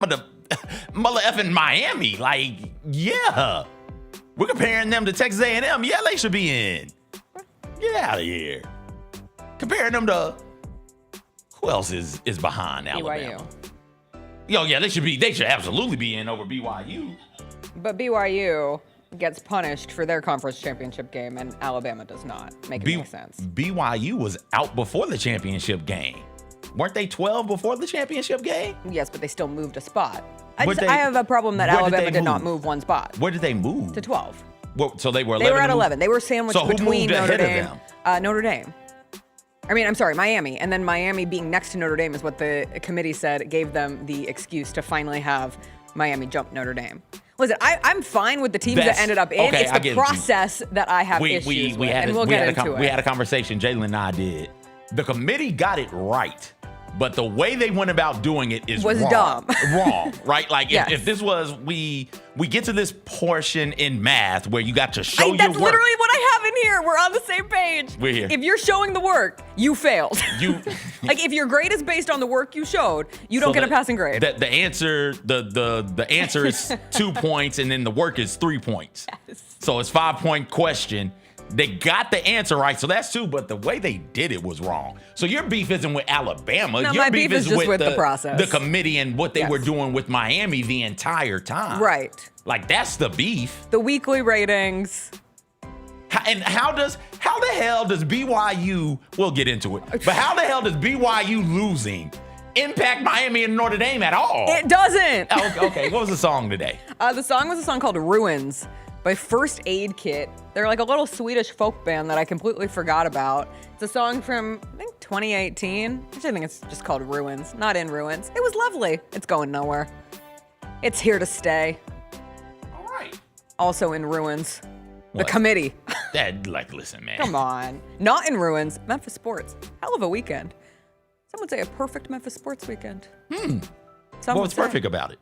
But the mother effing Miami, like, yeah. We're comparing them to Texas A&M. Yeah, they should be in. Get out of here. Comparing them to who else is behind Alabama? BYU. Yo, yeah, they should absolutely be in over BYU. But BYU gets punished for their conference championship game, and Alabama does not. Make any sense. BYU was out before the championship game. Weren't they 12 before the championship game? Yes, but they still moved a spot. I have a problem that Alabama did not move one spot. Where did they move? To 12. Well, so they were 11. They were at 11. They were sandwiched between Notre Dame. Notre Dame? I'm sorry, Miami. And then Miami being next to Notre Dame is what the committee said gave them the excuse to finally have Miami jump Notre Dame. Listen, I'm fine with the teams that ended up in. Okay, it's the process that I have issues with, and we'll get into it. We had a conversation, Jalen and I did. The committee got it right, but the way they went about doing it was dumb. Wrong, right? Like, yes. if this was, we get to this portion in math where you got to show your work. That's literally what I have in here. We're on the same page. We're here. If you're showing the work, you failed. Like, if your grade is based on the work you showed, you don't get a passing grade. The answer is 2 points, and then the work is 3 points. Yes. So it's 5-point question. They got the answer right, so that's 2, but the way they did it was wrong. So your beef isn't with Alabama. No, your my beef is just with the process. The committee and what they were doing with Miami the entire time. Right. Like, that's the beef. The weekly ratings. And how the hell does BYU, we'll get into it, but how the hell does BYU losing impact Miami and Notre Dame at all? It doesn't. Okay, what was the song today? The song was a song called Ruins by First Aid Kit. They're like a little Swedish folk band that I completely forgot about. It's a song from, I think, 2018. Actually, I think it's just called Ruins, not In Ruins. It was lovely. It's going nowhere. It's here to stay. All right. Also in ruins. What? The committee. Listen, man. Come on. Not in ruins. Memphis sports. Hell of a weekend. Some would say a perfect Memphis sports weekend. What's perfect about it?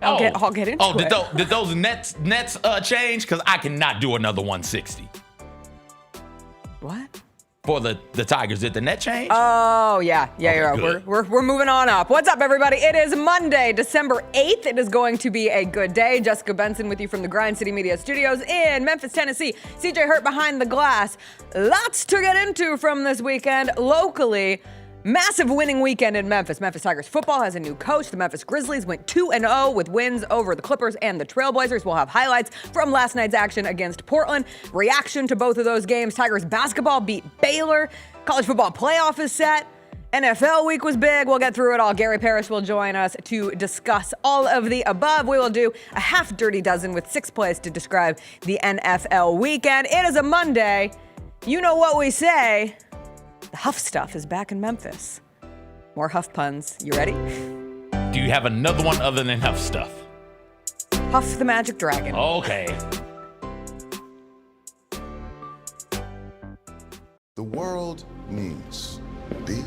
I'll get into it. Did those nets change? Because I cannot do another 160. What? For the Tigers, did the net change? Oh, yeah. You're right. We're moving on up. What's up, everybody? It is Monday, December 8th. It is going to be a good day. Jessica Benson with you from the Grind City Media Studios in Memphis, Tennessee. CJ Hurt behind the glass. Lots to get into from this weekend locally. Massive winning weekend in Memphis. Memphis Tigers football has a new coach. The Memphis Grizzlies went 2-0 with wins over the Clippers and the Trailblazers. We'll have highlights from last night's action against Portland. Reaction to both of those games. Tigers basketball beat Baylor. College football playoff is set. NFL week was big. We'll get through it all. Gary Parrish will join us to discuss all of the above. We will do a half dirty dozen with 6 plays to describe the NFL weekend. It is a Monday. You know what we say. The Huff stuff is back in Memphis. More Huff puns. You ready? Do you have another one other than Huff stuff? Huff the Magic Dragon. Okay. The world needs B2K.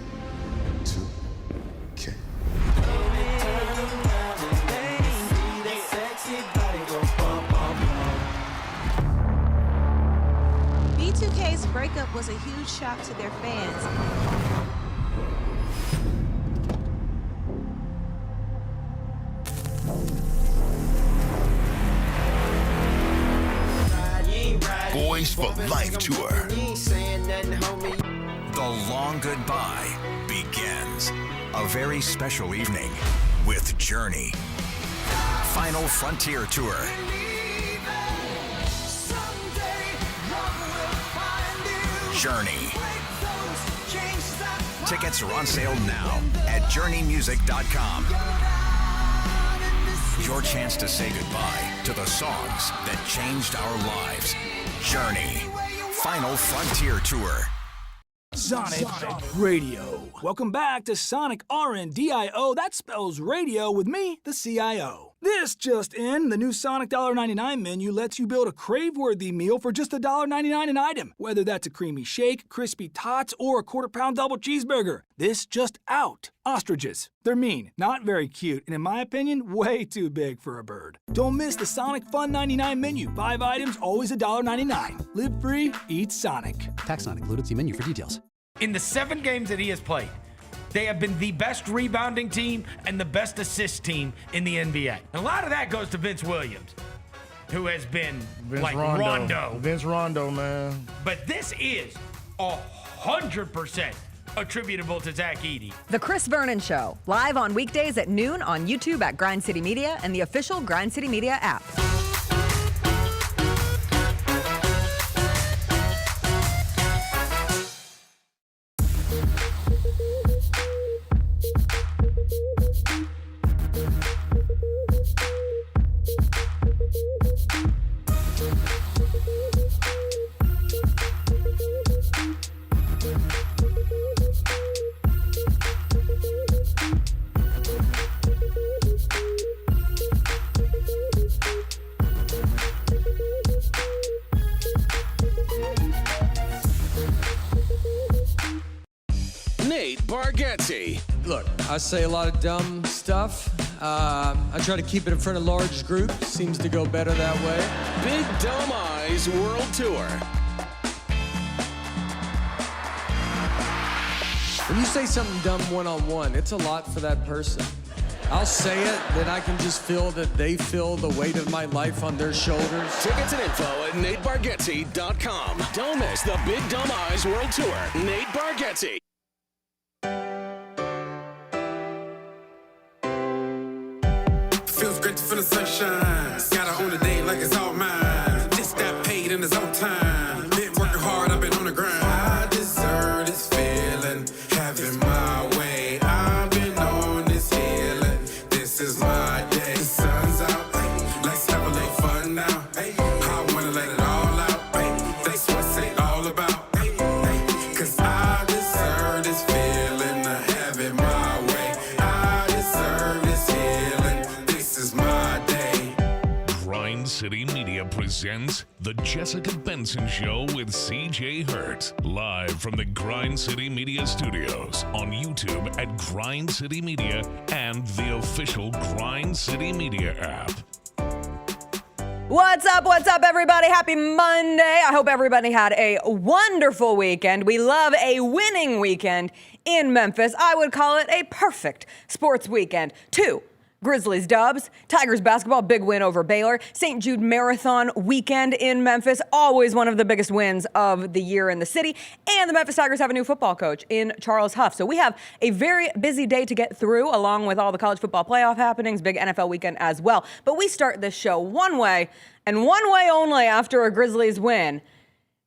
B2K's breakup was a huge shock to their fans. Boys for Life Tour. The long goodbye begins. A very special evening with Journey. Final Frontier Tour. Journey. Tickets are on sale now at journeymusic.com. Your chance to say goodbye to the songs that changed our lives. Journey. Final Frontier Tour. Sonic Radio. Welcome back to Sonic RNDIO. That spells radio with me, the CIO. This just in, the new Sonic $1.99 menu lets you build a crave-worthy meal for just $1.99 an item. Whether that's a creamy shake, crispy tots, or a quarter-pound double cheeseburger. This just out. Ostriches. They're mean, not very cute, and in my opinion, way too big for a bird. Don't miss the Sonic Fun 99 menu. 5 items, always $1.99. Live free, eat Sonic. Tax not included. See menu for details. In the 7 games that he has played, they have been the best rebounding team and the best assist team in the NBA. And a lot of that goes to Vince Williams, who has been Rondo. Vince Rondo, man. But this is 100% attributable to Zach Edey. The Chris Vernon Show, live on weekdays at noon on YouTube at Grind City Media and the official Grind City Media app. Look, I say a lot of dumb stuff. I try to keep it in front of large groups. Seems to go better that way. Big Dumb Eyes World Tour. When you say something dumb one-on-one, it's a lot for that person. I'll say it, then I can just feel that they feel the weight of my life on their shoulders. Tickets and info at NateBargatze.com. Don't miss the Big Dumb Eyes World Tour. Nate Bargatze. Feels great to feel the sunshine. Gotta own the day like it's all mine. Just got paid in his own time. Been working hard, I've been on the grind. I deserve this feeling, having my way. I've been on this healing. This is my day. The sun's out, let's have a little fun now. I wanna let it all out. That's what it's all about. Cause I deserve this feeling of having my way. I deserve this healing. This is my day. Grind City Media presents The Jessica Benson Show with CJ Hurt. Live from the Grind City Media Studios on YouTube at Grind City Media and the official Grind City Media app. What's up, everybody? Happy Monday. I hope everybody had a wonderful weekend. We love a winning weekend in Memphis. I would call it a perfect sports weekend. 2 Grizzlies dubs, Tigers basketball, big win over Baylor, St. Jude Marathon weekend in Memphis, always one of the biggest wins of the year in the city, and the Memphis Tigers have a new football coach in Charles Huff. So we have a very busy day to get through, along with all the college football playoff happenings, big NFL weekend as well. But we start this show one way, and one way only after a Grizzlies win.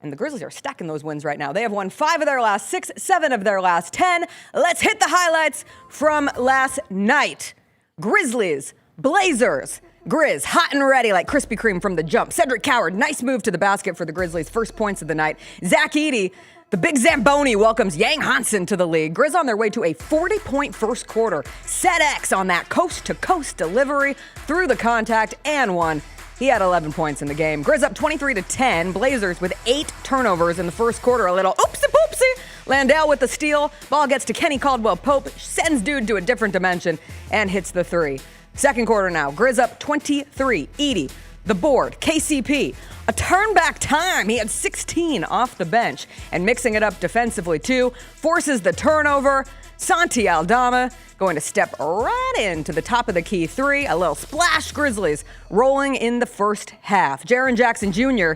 And the Grizzlies are stacking those wins right now. They have won 5 of their last 6, 7 of their last 10. Let's hit the highlights from last night. Grizzlies, Blazers, Grizz, hot and ready like Krispy Kreme from the jump. Cedric Coward, nice move to the basket for the Grizzlies, first points of the night. Zach Edey, the big Zamboni, welcomes Yang Hansen to the league. Grizz on their way to a 40-point first quarter. Set X on that coast-to-coast delivery through the contact and one. He had 11 points in the game. Grizz up 23-10. Blazers with 8 turnovers in the first quarter. A little oopsie-poopsie. Landale with the steal. Ball gets to Kenny Caldwell-Pope. Sends dude to a different dimension and hits the 3. Second quarter now. Grizz up 23. Edey, the board. KCP. A turn back time. He had 16 off the bench. And mixing it up defensively too. Forces the turnover. Santi Aldama going to step right into the top of the key 3. A little splash. Grizzlies rolling in the first half. Jaren Jackson Jr.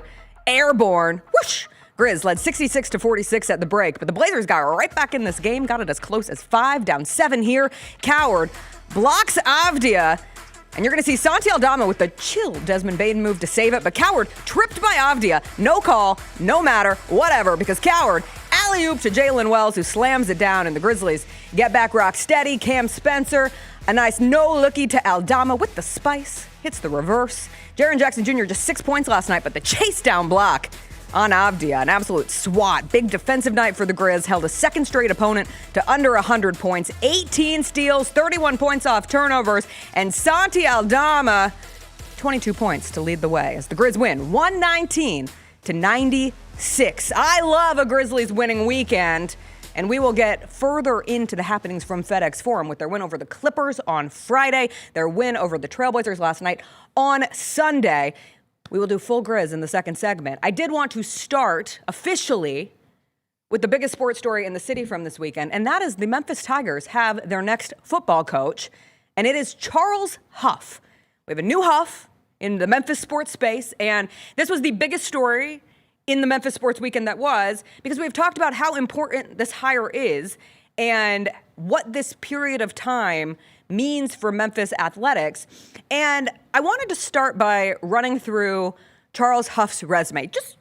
airborne. Whoosh. Grizz led 66-46 at the break, but the Blazers got right back in this game, got it as close as 5, down 7 here. Coward blocks Avdia, and you're going to see Santi Aldama with the chill Desmond Baden move to save it, but Coward tripped by Avdia. No call, no matter, whatever, because Coward alley-oop to Jalen Wells, who slams it down, and the Grizzlies get back rock steady. Cam Spencer, a nice no-lookie to Aldama with the spice, hits the reverse. Jaren Jackson Jr. just 6 points last night, but the chase down block on Avdia, an absolute swat. Big defensive night for the Grizz, held a second straight opponent to under 100 points, 18 steals, 31 points off turnovers, and Santi Aldama, 22 points to lead the way as the Grizz win 119-96. I love a Grizzlies winning weekend, and we will get further into the happenings from FedEx Forum with their win over the Clippers on Friday, their win over the Trailblazers last night on Sunday. We will do full Grizz in the second segment. I did want to start officially with the biggest sports story in the city from this weekend, and that is the Memphis Tigers have their next football coach, and it is Charles Huff. We have a new Huff in the Memphis sports space, and this was the biggest story in the Memphis sports weekend that was, because we've talked about how important this hire is and what this period of time means for Memphis athletics. And I wanted to start by running through Charles Huff's resume, just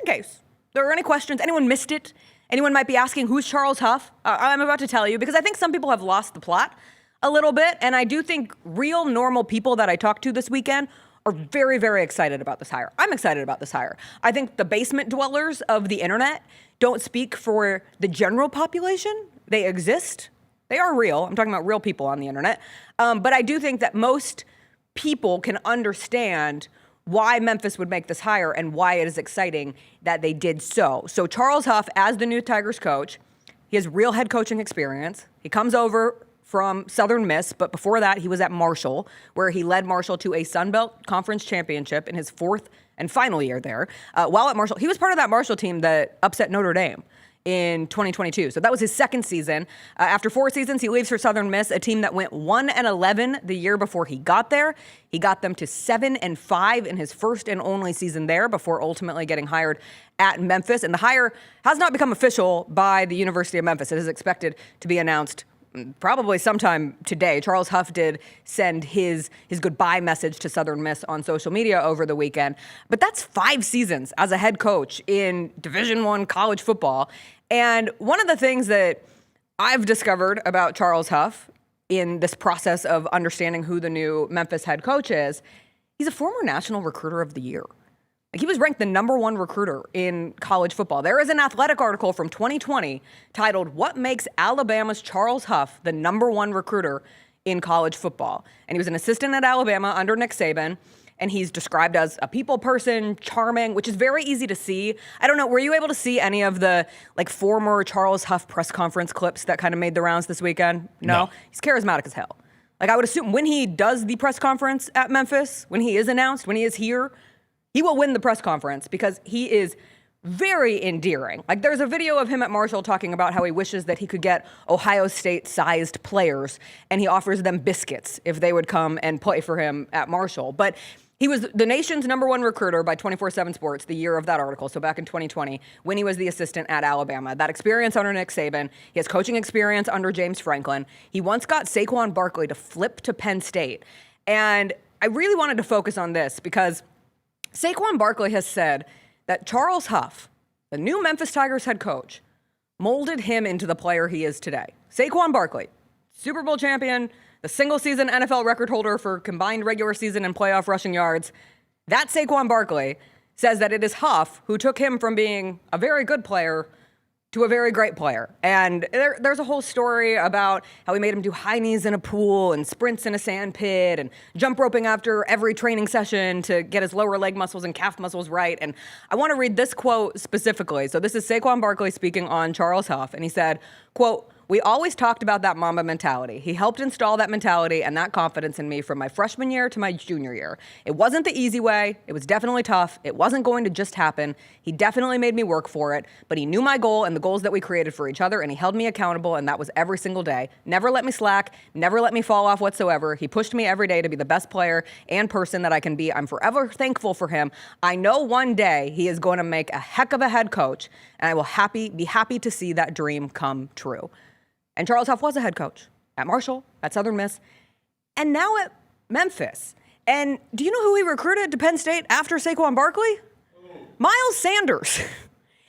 in case there are any questions. Anyone missed it? Anyone might be asking, who's Charles Huff? I'm about to tell you, because I think some people have lost the plot a little bit, and I do think real normal people that I talked to this weekend are very, very excited about this hire. I'm excited about this hire. I think the basement dwellers of the internet don't speak for the general population. They exist. They are real. I'm talking about real people on the internet. But I do think that most people can understand why Memphis would make this hire and why it is exciting that they did so. So Charles Huff, as the new Tigers coach, he has real head coaching experience. He comes over from Southern Miss, but before that, he was at Marshall, where he led Marshall to a Sun Belt Conference championship in his fourth and final year there. While at Marshall, he was part of that Marshall team that upset Notre Dame in 2022. So that was his second season. After 4 seasons, he leaves for Southern Miss, a team that went 1-11 the year before he got there. He got them to 7-5 in his first and only season there before ultimately getting hired at Memphis. And the hire has not become official by the University of Memphis. It is expected to be announced probably sometime today. Charles Huff did send his goodbye message to Southern Miss on social media over the weekend. But that's 5 seasons as a head coach in Division I college football. And one of the things that I've discovered about Charles Huff in this process of understanding who the new Memphis head coach is, he's a former National Recruiter of the Year. He was ranked the #1 recruiter in college football. There is an Athletic article from 2020 titled, "What Makes Alabama's Charles Huff the #1 recruiter in college football?" And he was an assistant at Alabama under Nick Saban, and he's described as a people person, charming, which is very easy to see. I don't know, were you able to see any of the former Charles Huff press conference clips that kind of made the rounds this weekend? No? He's charismatic as hell. I would assume when he does the press conference at Memphis, when he is announced, when he is here, he will win the press conference because he is very endearing. There's a video of him at Marshall talking about how he wishes that he could get Ohio State-sized players, and he offers them biscuits if they would come and play for him at Marshall. But he was the nation's #1 recruiter by 24/7 Sports the year of that article, so back in 2020, when he was the assistant at Alabama. That experience under Nick Saban. He has coaching experience under James Franklin. He once got Saquon Barkley to flip to Penn State. And I really wanted to focus on this because Saquon Barkley has said that Charles Huff, the new Memphis Tigers head coach, molded him into the player he is today. Saquon Barkley, Super Bowl champion, the single-season NFL record holder for combined regular season and playoff rushing yards. That Saquon Barkley says that it is Huff who took him from being a very good player to a very great player. And there's a whole story about how he made him do high knees in a pool and sprints in a sand pit and jump roping after every training session to get his lower leg muscles and calf muscles right. And I want to read this quote specifically. So this is Saquon Barkley speaking on Charles Huff. And he said, quote, "We always talked about that Mamba mentality. He helped install that mentality and that confidence in me from my freshman year to my junior year. It wasn't the easy way. It was definitely tough. It wasn't going to just happen. He definitely made me work for it, but he knew my goal and the goals that we created for each other, and he held me accountable, and that was every single day. Never let me slack, never let me fall off whatsoever. He pushed me every day to be the best player and person that I can be. I'm forever thankful for him. I know one day he is going to make a heck of a head coach, and I will be happy to see that dream come true." And Charles Huff was a head coach at Marshall, at Southern Miss, and now at Memphis. And do you know who he recruited to Penn State after Saquon Barkley? Miles Sanders.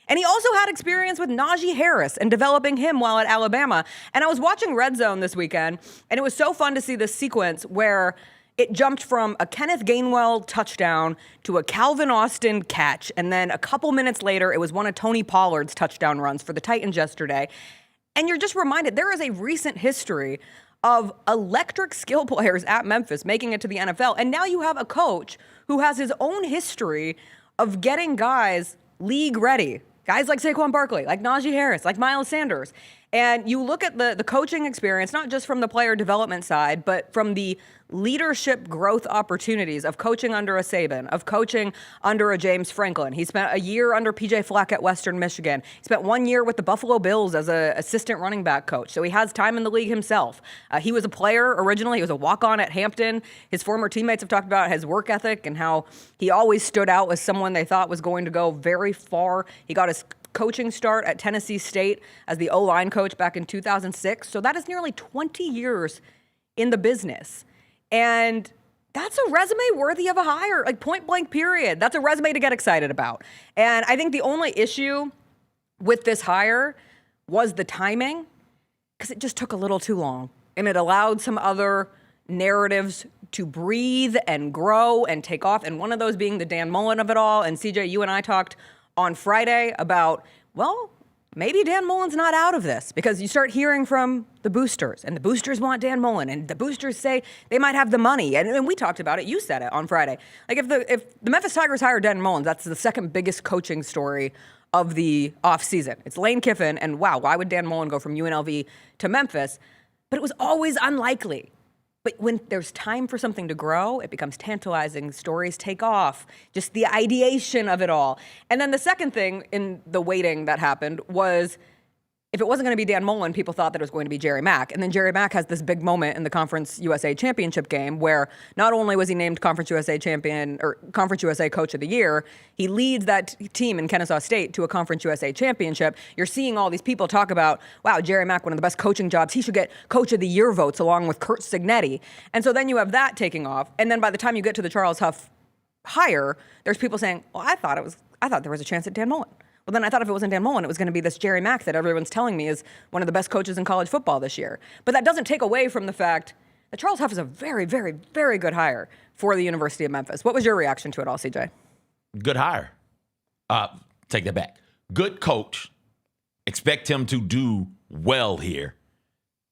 And he also had experience with Najee Harris and developing him while at Alabama. And I was watching Red Zone this weekend, and it was so fun to see this sequence where it jumped from a Kenneth Gainwell touchdown to a Calvin Austin catch. And then a couple minutes later, it was one of Tony Pollard's touchdown runs for the Titans yesterday. And you're just reminded there is a recent history of electric skill players at Memphis making it to the NFL. And now you have a coach who has his own history of getting guys league ready. Guys like Saquon Barkley, like Najee Harris, like Miles Sanders. And you look at the coaching experience, not just from the player development side, but from the leadership growth opportunities of coaching under a Saban, of coaching under a James Franklin. He spent a year under PJ Fleck at Western Michigan. He spent 1 year with the Buffalo Bills as an assistant running back coach. So he has time in the league himself. He was a player originally. He was a walk-on at Hampton. His former teammates have talked about his work ethic and how he always stood out as someone they thought was going to go very far. He got his coaching start at Tennessee State as the O-line coach back in 2006. So that is nearly 20 years in the business. And that's a resume worthy of a hire, like point blank period. That's a resume to get excited about. And I think the only issue with this hire was the timing, because it just took a little too long. And it allowed some other narratives to breathe and grow and take off. And one of those being the Dan Mullen of it all. And CJ, you and I talked on Friday about, well, maybe Dan Mullen's not out of this, because you start hearing from the boosters, and the boosters want Dan Mullen, and the boosters say they might have the money. And we talked about it. You said it on Friday. Like if the Memphis Tigers hire Dan Mullen, that's the second biggest coaching story of the offseason. It's Lane Kiffin, and wow, why would Dan Mullen go from UNLV to Memphis? But it was always unlikely. But when there's time for something to grow, it becomes tantalizing. Stories take off, just the ideation of it all. And then the second thing in the waiting that happened was, if it wasn't going to be Dan Mullen, people thought that it was going to be Jerry Mack. And then Jerry Mack has this big moment in the Conference USA Championship game where not only was he named Conference USA champion or Conference USA Coach of the Year, he leads that team in Kennesaw State to a Conference USA Championship. You're seeing all these people talk about, wow, Jerry Mack, one of the best coaching jobs. He should get Coach of the Year votes along with Kurt Signetti. And so then you have that taking off. And then by the time you get to the Charles Huff hire, there's people saying, well, I thought there was a chance at Dan Mullen. Well, then I thought if it wasn't Dan Mullen, it was going to be this Jerry Mack that everyone's telling me is one of the best coaches in college football this year. But that doesn't take away from the fact that Charles Huff is a very, very, very good hire for the University of Memphis. What was your reaction to it all, CJ? Good hire. Take that back. Good coach. Expect him to do well here.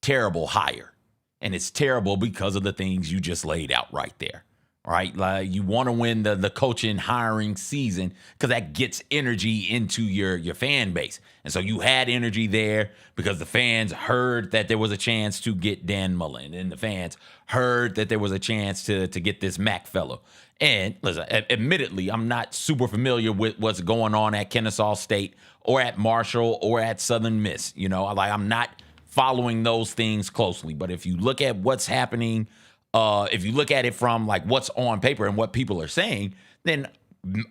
Terrible hire. And it's terrible because of the things you just laid out right there. Right? Like, you want to win the coaching hiring season because that gets energy into your fan base. And so you had energy there because the fans heard that there was a chance to get Dan Mullen, and the fans heard that there was a chance to get this Mack fellow. And listen, admittedly, I'm not super familiar with what's going on at Kennesaw State or at Marshall or at Southern Miss. You know, like, I'm not following those things closely. But if you look at what's happening, if you look at it from like what's on paper and what people are saying, then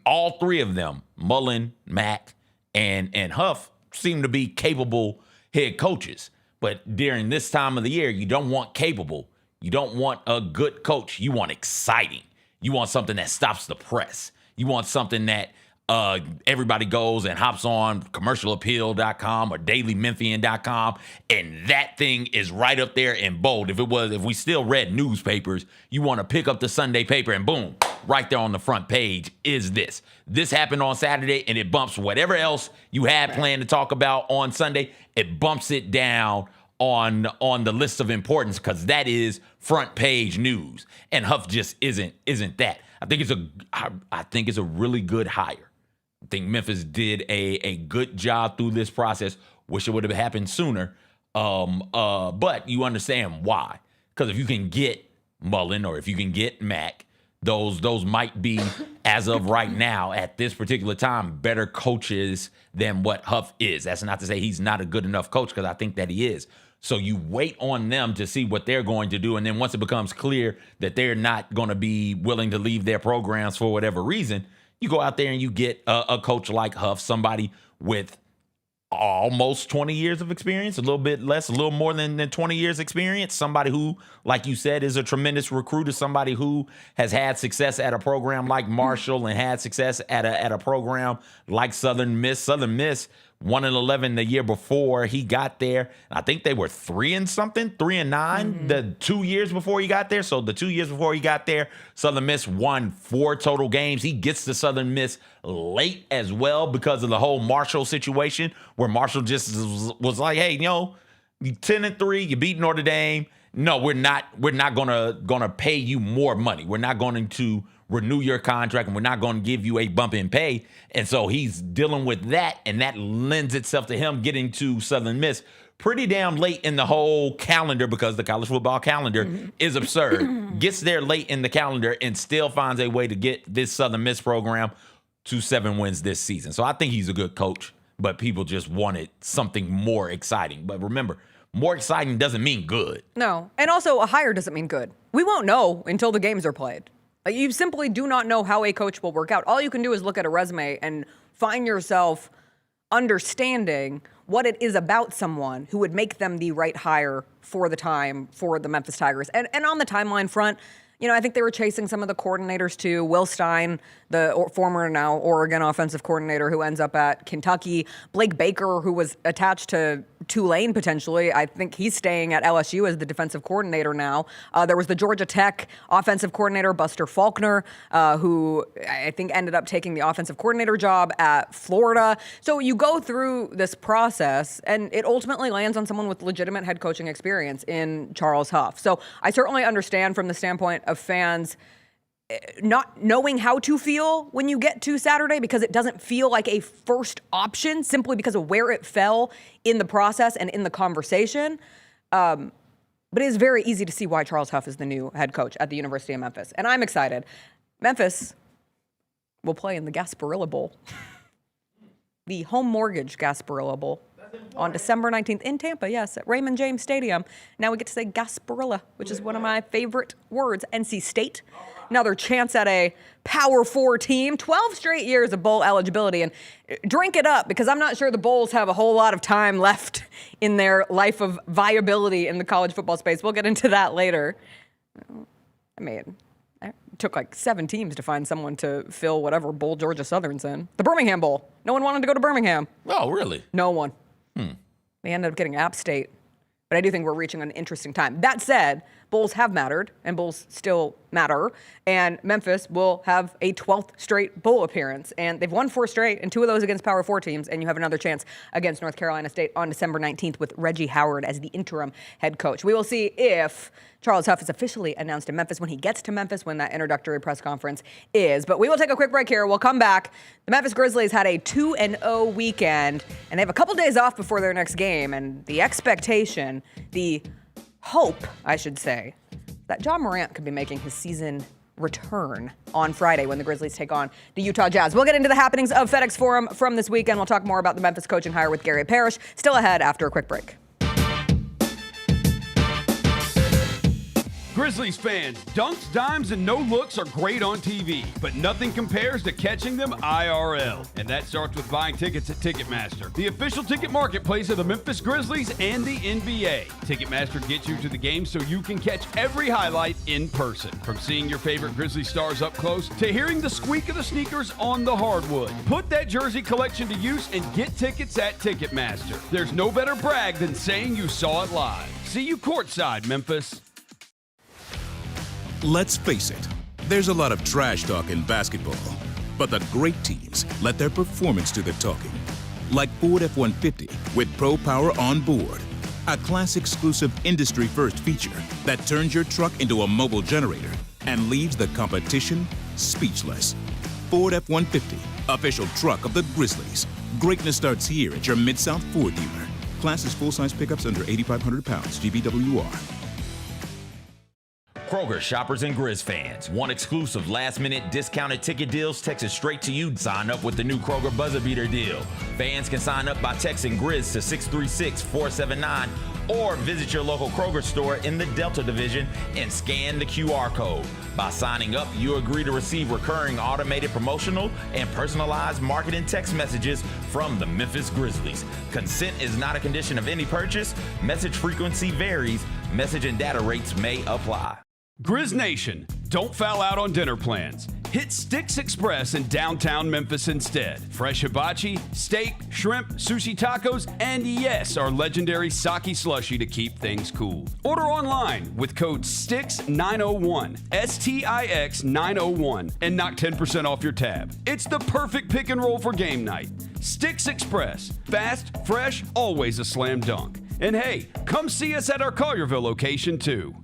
all three of them, Mullen, Mack, and Huff, seem to be capable head coaches. But during this time of the year, you don't want capable. You don't want a good coach. You want exciting. You want something that stops the press. You want something that everybody goes and hops on commercialappeal.com or dailymemphian.com, and that thing is right up there in bold. If we still read newspapers, you want to pick up the Sunday paper and boom, right there on the front page is this. This happened on Saturday, and it bumps whatever else you had planned to talk about on Sunday. It bumps it down on the list of importance because that is front page news, and Huff just isn't that. I think it's a really good hire. I think Memphis did a good job through this process. Wish it would have happened sooner. But you understand why. Because if you can get Mullen or if you can get Mack, those might be, as of right now, at this particular time, better coaches than what Huff is. That's not to say he's not a good enough coach, because I think that he is. So you wait on them to see what they're going to do. And then once it becomes clear that they're not going to be willing to leave their programs for whatever reason, you go out there and you get a coach like Huff, somebody with almost 20 years of experience, a little bit less, a little more than 20 years experience, somebody who, like you said, is a tremendous recruiter, somebody who has had success at a program like Marshall and had success at a program like Southern Miss. Southern Miss 1-11 the year before he got there. I think they were 3-9 the 2 years before he got there. So the 2 years before he got there, Southern Miss won 4 total games. He gets to Southern Miss late as well because of the whole Marshall situation, where Marshall just was like, hey, you know, you 10-3, you beat Notre Dame. No, we're not gonna pay you more money. We're not going to renew your contract, and we're not going to give you a bump in pay. And so he's dealing with that, and that lends itself to him getting to Southern Miss pretty damn late in the whole calendar because the college football calendar is absurd. Gets there late in the calendar and still finds a way to get this Southern Miss program to 7 wins this season. So I think he's a good coach, but people just wanted something more exciting. But remember, more exciting doesn't mean good. No. And also, a hire doesn't mean good. We won't know until the games are played. Like, you simply do not know how a coach will work out. All you can do is look at a resume and find yourself understanding what it is about someone who would make them the right hire for the time for the Memphis Tigers. And on the timeline front, you know, I think they were chasing some of the coordinators too. Will Stein, the former now Oregon offensive coordinator who ends up at Kentucky. Blake Baker, who was attached to Tulane potentially. I think he's staying at LSU as the defensive coordinator now. There was the Georgia Tech offensive coordinator, Buster Faulkner, who I think ended up taking the offensive coordinator job at Florida. So you go through this process, and it ultimately lands on someone with legitimate head coaching experience in Charles Huff. So I certainly understand from the standpoint of fans not knowing how to feel when you get to Saturday because it doesn't feel like a first option simply because of where it fell in the process and in the conversation. But it is very easy to see why Charles Huff is the new head coach at the University of Memphis. And I'm excited. Memphis will play in the Gasparilla Bowl, the home mortgage Gasparilla Bowl, on December 19th in Tampa, yes, at Raymond James Stadium. Now we get to say Gasparilla, which is one of my favorite words. NC State, another chance at a Power 4 team. 12 straight years of bowl eligibility. And drink it up, because I'm not sure the Bowls have a whole lot of time left in their life of viability in the college football space. We'll get into that later. I mean, it took like 7 teams to find someone to fill whatever bowl Georgia Southern's in. The Birmingham Bowl. No one wanted to go to Birmingham. Oh, really? No one. They ended up getting App State. But I do think we're reaching an interesting time. That said, bowls have mattered, and bowls still matter. And Memphis will have a 12th straight bowl appearance. And they've won 4 straight, and 2 of those against Power 4 teams. And you have another chance against North Carolina State on December 19th with Reggie Howard as the interim head coach. We will see if Charles Huff is officially announced in Memphis when he gets to Memphis, when that introductory press conference is. But we will take a quick break here. We'll come back. The Memphis Grizzlies had a 2-0 weekend, and they have a couple days off before their next game. And the expectation, the hope, I should say, that John Morant could be making his season return on Friday when the Grizzlies take on the Utah Jazz. We'll get into the happenings of FedEx Forum from this weekend. We'll talk more about the Memphis coaching hire with Gary Parrish. Still ahead after a quick break. Grizzlies fans, dunks, dimes, and no-looks are great on TV, but nothing compares to catching them IRL. And that starts with buying tickets at Ticketmaster, the official ticket marketplace of the Memphis Grizzlies and the NBA. Ticketmaster gets you to the game so you can catch every highlight in person. From seeing your favorite Grizzly stars up close to hearing the squeak of the sneakers on the hardwood. Put that jersey collection to use and get tickets at Ticketmaster. There's no better brag than saying you saw it live. See you courtside, Memphis. Let's face it, there's a lot of trash talk in basketball, but the great teams let their performance do the talking. Like Ford F-150 with Pro Power on board, a class-exclusive industry-first feature that turns your truck into a mobile generator and leaves the competition speechless. Ford F-150, official truck of the Grizzlies. Greatness starts here at your Mid-South Ford dealer. Class is full-size pickups under 8,500 pounds, GVWR. Kroger shoppers and Grizz fans. Want exclusive last-minute discounted ticket deals texted straight to you? Sign up with the new Kroger Buzzer Beater deal. Fans can sign up by texting Grizz to 636-479 or visit your local Kroger store in the Delta Division and scan the QR code. By signing up, you agree to receive recurring automated promotional and personalized marketing text messages from the Memphis Grizzlies. Consent is not a condition of any purchase. Message frequency varies. Message and data rates may apply. Grizz Nation, don't foul out on dinner plans. Hit Sticks Express in downtown Memphis instead. Fresh hibachi, steak, shrimp, sushi tacos, and yes, our legendary sake slushy to keep things cool. Order online with code STIX901, STIX 901, and knock 10% off your tab. It's the perfect pick and roll for game night. Sticks Express, fast, fresh, always a slam dunk. And hey, come see us at our Collierville location too.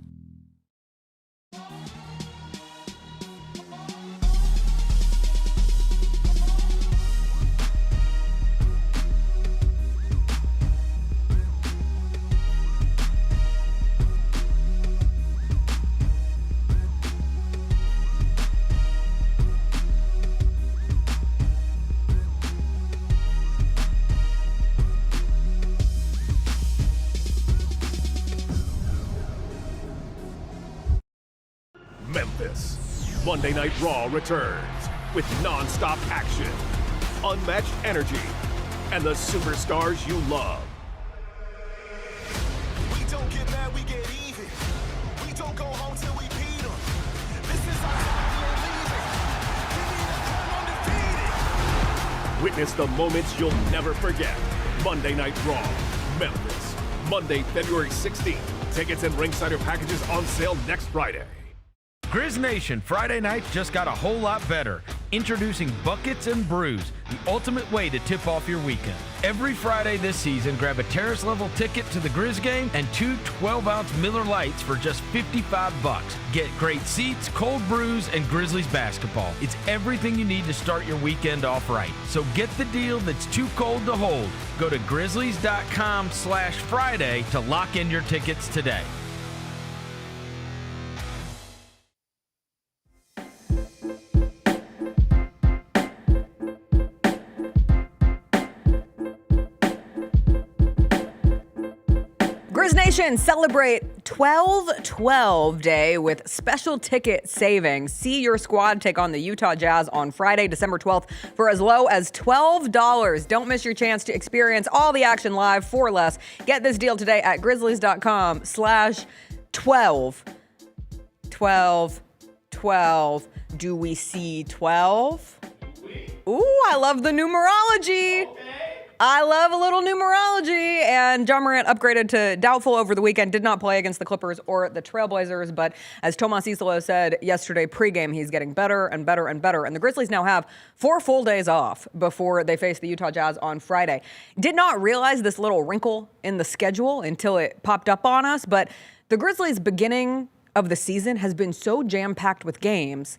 Monday Night Raw returns with non-stop action, unmatched energy, and the superstars you love. We don't get mad, we get even. We don't go home till we beat them. This is our time, we ain't leaving. Give me the crown undefeated. Witness the moments you'll never forget. Monday Night Raw, Memphis. Monday, February 16th. Tickets and ringsider packages on sale next Friday. Grizz Nation, Friday night just got a whole lot better. Introducing Buckets and Brews, the ultimate way to tip off your weekend. Every Friday this season, grab a terrace-level ticket to the Grizz game and 2 12-ounce Miller Lights for just $55. Get great seats, cold brews, and Grizzlies basketball. It's everything you need to start your weekend off right. So get the deal that's too cold to hold. Go to grizzlies.com/Friday to lock in your tickets today. Grizz Nation, celebrate 12-12 Day with special ticket savings. See your squad take on the Utah Jazz on Friday, December 12th for as low as $12. Don't miss your chance to experience all the action live for less. Get this deal today at grizzlies.com/12. 12. Do we see 12? Ooh, I love the numerology. I love a little numerology. And John Morant upgraded to doubtful over the weekend, did not play against the Clippers or the Trailblazers. But as Tomas Isolo said yesterday pregame, he's getting better and better and better. And the Grizzlies now have 4 full days off before they face the Utah Jazz on Friday. Did not realize this little wrinkle in the schedule until it popped up on us. But the Grizzlies' beginning of the season has been so jam-packed with games,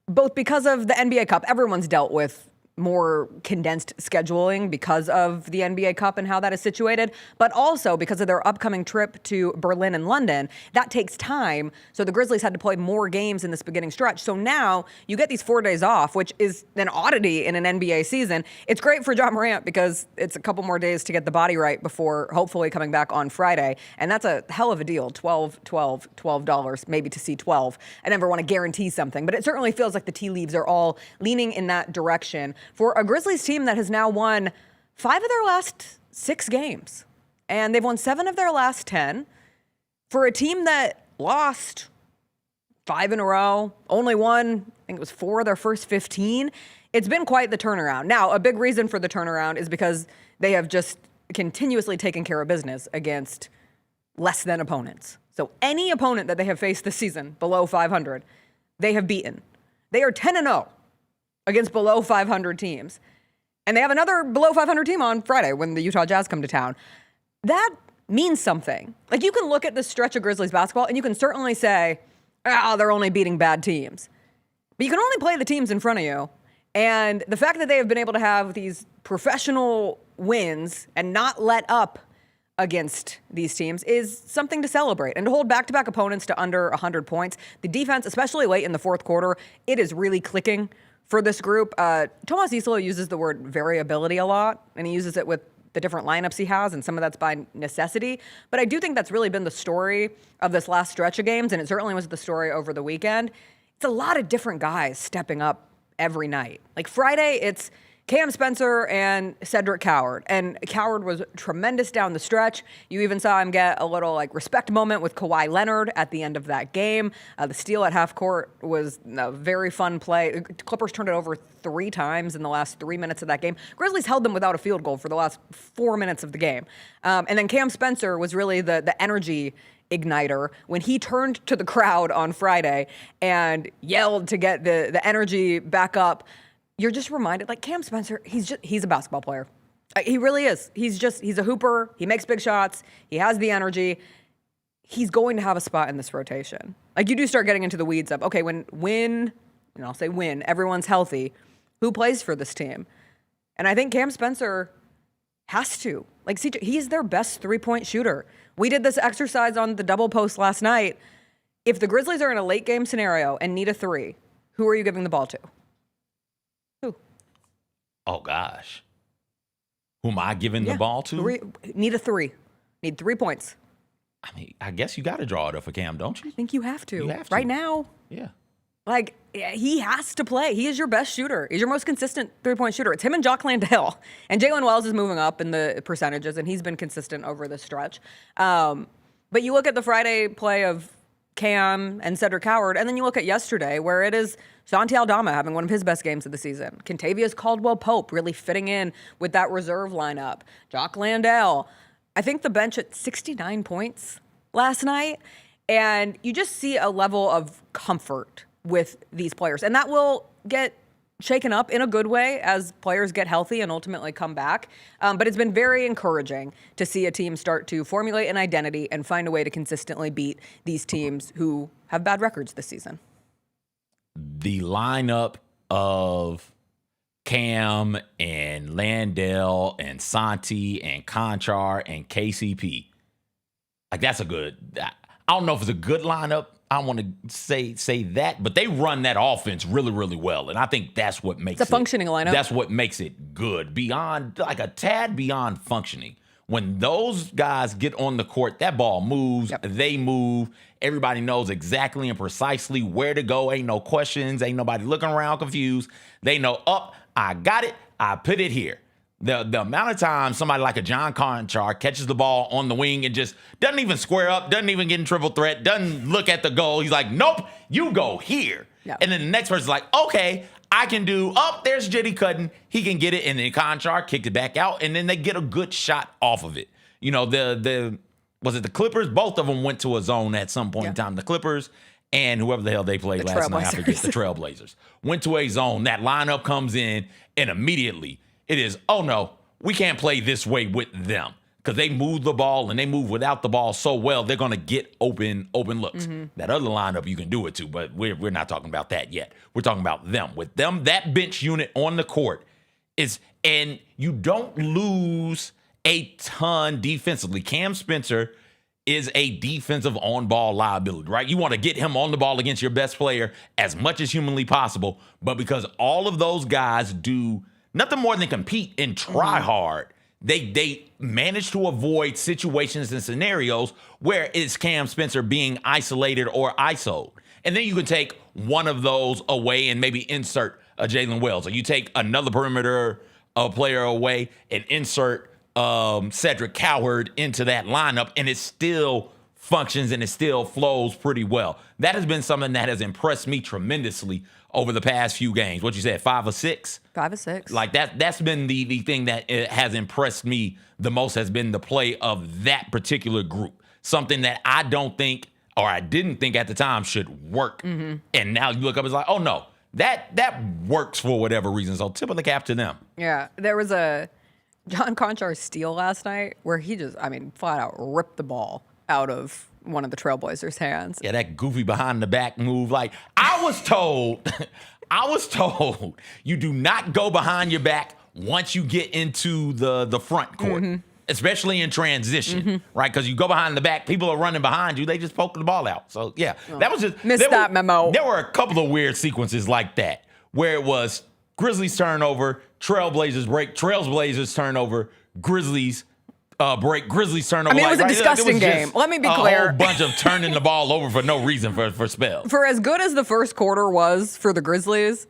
both because of the NBA Cup. Everyone's dealt with more condensed scheduling because of the NBA Cup and how that is situated, but also because of their upcoming trip to Berlin and London. That takes time, so the Grizzlies had to play more games in this beginning stretch. So now you get these 4 days off, which is an oddity in an NBA season. It's great for John Morant because it's a couple more days to get the body right before hopefully coming back on Friday, and that's a hell of a deal. $12, maybe to see 12. I never want to guarantee something, but it certainly feels like the tea leaves are all leaning in that direction for a Grizzlies team that has now won 5 of their last 6 games. And they've won 7 of their last 10. For a team that lost 5 in a row, only won, I think it was 4 of their first 15, it's been quite the turnaround. Now, a big reason for the turnaround is because they have just continuously taken care of business against less than opponents. So any opponent that they have faced this season below 500, they have beaten. They are 10-0. Against below 500 teams. And they have another below 500 team on Friday when the Utah Jazz come to town. That means something. Like, you can look at this stretch of Grizzlies basketball and you can certainly say, they're only beating bad teams. But you can only play the teams in front of you. And the fact that they have been able to have these professional wins and not let up against these teams is something to celebrate. And to hold back-to-back opponents to under 100 points, the defense, especially late in the fourth quarter, it is really clicking for this group. Tomas Isolo uses the word variability a lot, and he uses it with the different lineups he has, and some of that's by necessity. But I do think that's really been the story of this last stretch of games, and it certainly was the story over the weekend. It's a lot of different guys stepping up every night. Like Friday, it's Cam Spencer and Cedric Coward. And Coward was tremendous down the stretch. You even saw him get a little respect moment with Kawhi Leonard at the end of that game. The steal at half court was a very fun play. Clippers turned it over 3 times in the last 3 minutes of that game. Grizzlies held them without a field goal for the last 4 minutes of the game. And then Cam Spencer was really the energy igniter when he turned to the crowd on Friday and yelled to get the energy back up. You're just reminded, Cam Spencer, he's a basketball player. He really is. He's a hooper. He makes big shots. He has the energy. He's going to have a spot in this rotation. You do start getting into the weeds of, okay, when, and I'll say when, everyone's healthy, who plays for this team? And I think Cam Spencer has to. CJ, he's their best 3-point shooter. We did this exercise on the double post last night. If the Grizzlies are in a late game scenario and need a 3, who are you giving the ball to? Oh, gosh. Who am I giving the ball to? Need a 3. Need 3 points. I mean, I guess you got to draw it up for Cam, don't you? I think you have to. You have to. Right now. Yeah. Like, he has to play. He is your best shooter. He's your most consistent three-point shooter. It's him and Jock Landale. And Jalen Wells is moving up in the percentages, and he's been consistent over the stretch. But you look at the Friday play of Cam and Cedric Howard, and then you look at yesterday where it is Santi Aldama having one of his best games of the season. Kentavious Caldwell-Pope really fitting in with that reserve lineup. Jock Landale. I think the bench at 69 points last night. And you just see a level of comfort with these players. And that will get shaken up in a good way as players get healthy and ultimately come back. But it's been very encouraging to see a team start to formulate an identity and find a way to consistently beat these teams who have bad records this season. The lineup of Cam and Landale and Santi and Conchar and KCP, like that's a good, I don't know if it's a good lineup. I don't want to say that, but they run that offense really, really well. And I think that's what makes it's a functioning lineup. That's what makes it good. Beyond, like a tad beyond functioning. When those guys get on the court, that ball moves, they move. Everybody knows exactly and precisely where to go. Ain't no questions. Ain't nobody looking around confused. They know, I got it. I put it here. The amount of time somebody like a John Conchar catches the ball on the wing and just doesn't even square up, doesn't even get in triple threat, doesn't look at the goal. He's like, nope, you go here. Yep. And then the next person's like, okay, I can do, there's Jitty Cutting. He can get it. And then Conchar kicked it back out. And then they get a good shot off of it. You know, was it the Clippers? Both of them went to a zone at some point in time. The Clippers and whoever the hell they played last night, I forget, the Trailblazers, went to a zone. That lineup comes in and immediately it is, oh no, we can't play this way with them because they move the ball and they move without the ball so well, they're going to get open looks. Mm-hmm. That other lineup, you can do it too, but we're not talking about that yet. We're talking about them. With them, that bench unit on the court is, and you don't lose a ton defensively. Cam Spencer is a defensive on-ball liability, right? You want to get him on the ball against your best player as much as humanly possible, but because all of those guys do nothing more than compete and try hard, they manage to avoid situations and scenarios where it's Cam Spencer being isolated or ISO'd. And then you can take one of those away and maybe insert a Jalen Wells, or you take another perimeter player away and insert Cedric Howard into that lineup, and it still functions and it still flows pretty well. That has been something that has impressed me tremendously over the past few games. What you said, 5 or 6? 5 or 6. Like that's been the thing that has impressed me the most, has been the play of that particular group. Something that I don't think, or I didn't think at the time, should work. Mm-hmm. And now you look up, it's like, oh no, that works for whatever reason. So tip of the cap to them. Yeah, there was a John Conchar steal last night where he just, flat out ripped the ball out of one of the Trailblazers' hands. Yeah, that goofy behind the back move. Like, I was told you do not go behind your back once you get into the front court, especially in transition, right? Because you go behind the back, people are running behind you, they just poke the ball out. So, yeah, that was just... Missed that memo. There were a couple of weird sequences like that where it was Grizzlies turnover, Trailblazers break, Trailblazers turnover, Grizzlies break, Grizzlies turnover. It was a disgusting game. Let me be clear. A whole bunch of turning the ball over for no reason for spells. For as good as the first quarter was for the Grizzlies,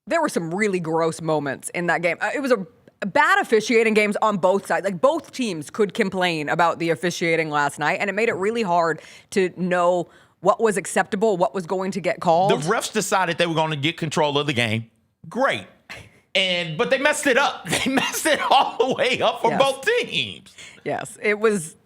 there were some really gross moments in that game. It was a bad officiating games on both sides. Like, both teams could complain about the officiating last night, and it made it really hard to know what was acceptable, what was going to get called. The refs decided they were going to get control of the game. Great. But they messed it up. They messed it all the way up for both teams. Yes, it was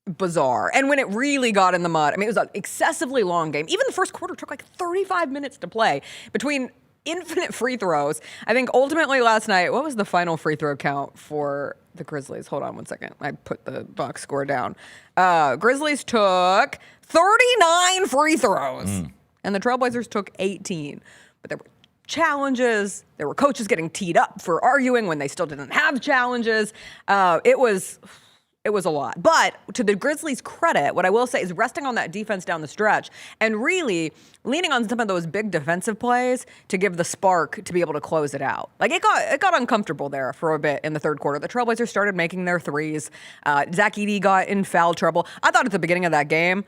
bizarre. And when it really got in the mud, it was an excessively long game. Even the first quarter took like 35 minutes to play between infinite free throws. I think ultimately last night, what was the final free throw count for the Grizzlies? Hold on one second. I put the box score down. Grizzlies took 39 free throws, and the Trailblazers took 18. But there were challenges. There were coaches getting teed up for arguing when they still didn't have challenges. It was a lot. But to the Grizzlies' credit, what I will say is resting on that defense down the stretch and really leaning on some of those big defensive plays to give the spark to be able to close it out. Like, it got uncomfortable there for a bit in the third quarter. The Trailblazers started making their threes. Zach Edey got in foul trouble. I thought at the beginning of that game,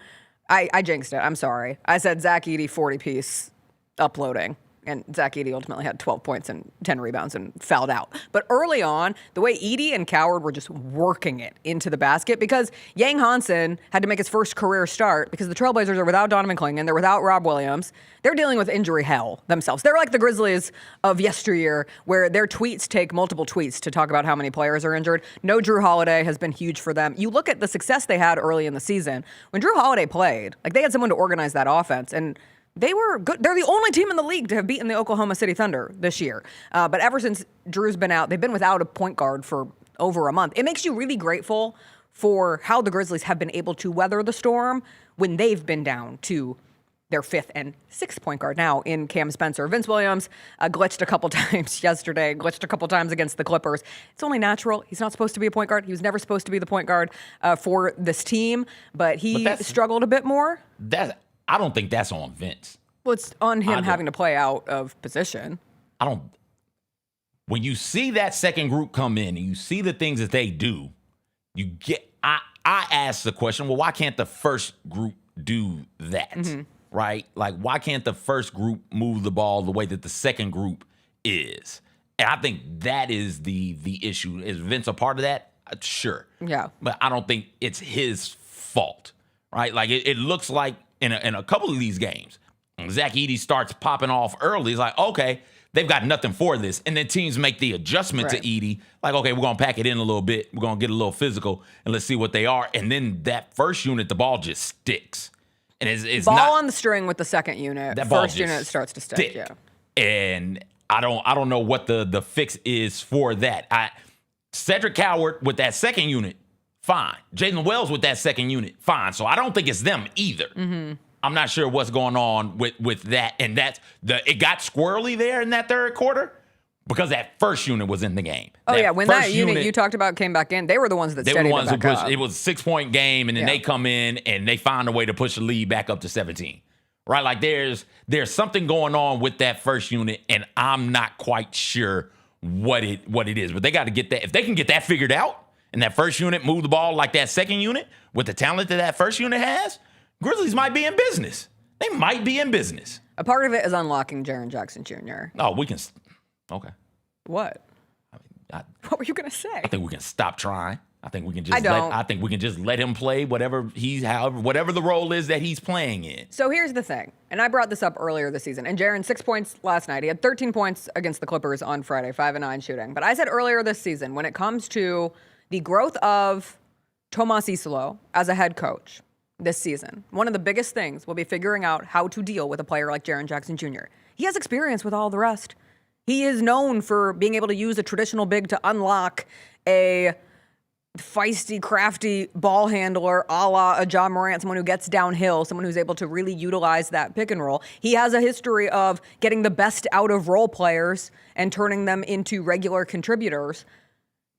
I jinxed it. I'm sorry. I said Zach Edey 40-piece uploading. And Zach Edey ultimately had 12 points and 10 rebounds and fouled out. But early on, the way Edey and Coward were just working it into the basket, because Yang Hansen had to make his first career start because the Trailblazers are without Donovan Clingan, they're without Rob Williams. They're dealing with injury hell themselves. They're like the Grizzlies of yesteryear, where their tweets take multiple tweets to talk about how many players are injured. No Drew Holiday has been huge for them. You look at the success they had early in the season. When Drew Holiday played, like, they had someone to organize that offense, and they were good. They're the only team in the league to have beaten the Oklahoma City Thunder this year. But ever since Drew's been out, they've been without a point guard for over a month. It makes you really grateful for how the Grizzlies have been able to weather the storm when they've been down to their 5th and 6th point guard now in Cam Spencer. Vince Williams glitched a couple times yesterday, glitched a couple times against the Clippers. It's only natural. He's not supposed to be a point guard. He was never supposed to be the point guard for this team, but he struggled a bit more. I don't think that's on Vince. Well, it's on him having to play out of position. When you see that second group come in and you see the things that they do, I ask the question, well, why can't the first group do that? Mm-hmm. Right? Like, why can't the first group move the ball the way that the second group is? And I think that is the issue. Is Vince a part of that? Sure. Yeah. But I don't think it's his fault, right? Like, it looks like in a couple of these games, Zach Edey starts popping off early. It's like, okay, they've got nothing for this. And then teams make the adjustment to Edey. Like, okay, we're going to pack it in a little bit. We're going to get a little physical, and let's see what they are. And then that first unit, the ball just sticks. And it's ball not on the string with the second unit. That first unit starts to stick. Yeah. And I don't know what the fix is for that. Cedric Coward with that second unit, fine. Jalen Wells with that second unit, fine. So I don't think it's them either. Mm-hmm. I'm not sure what's going on with that. And it got squirrely there in that third quarter because that first unit was in the game. Oh, yeah. When that unit you talked about came back in, they were the ones that steadied it back up. It was a 6-point game, and then they come in and they find a way to push the lead back up to 17. Right? Like, there's something going on with that first unit, and I'm not quite sure what it is. But they got to get that. If they can get that figured out, and that first unit move the ball like that second unit with the talent that first unit has, Grizzlies might be in business. They might be in business. A part of it is unlocking Jaren Jackson Jr. Oh, we can. Okay. What? What were you gonna say? I think we can stop trying. I think we can just let him play whatever the role is that he's playing in. So here's the thing, and I brought this up earlier this season. And Jaren, 6 points last night. He had 13 points against the Clippers on Friday, 5 of 9 shooting. But I said earlier this season, when it comes to the growth of Tomas Isolo as a head coach this season, one of the biggest things will be figuring out how to deal with a player like Jaren Jackson Jr. He has experience with all the rest. He is known for being able to use a traditional big to unlock a feisty, crafty ball handler a la a Ja Morant, someone who gets downhill, someone who's able to really utilize that pick and roll. He has a history of getting the best out of role players and turning them into regular contributors.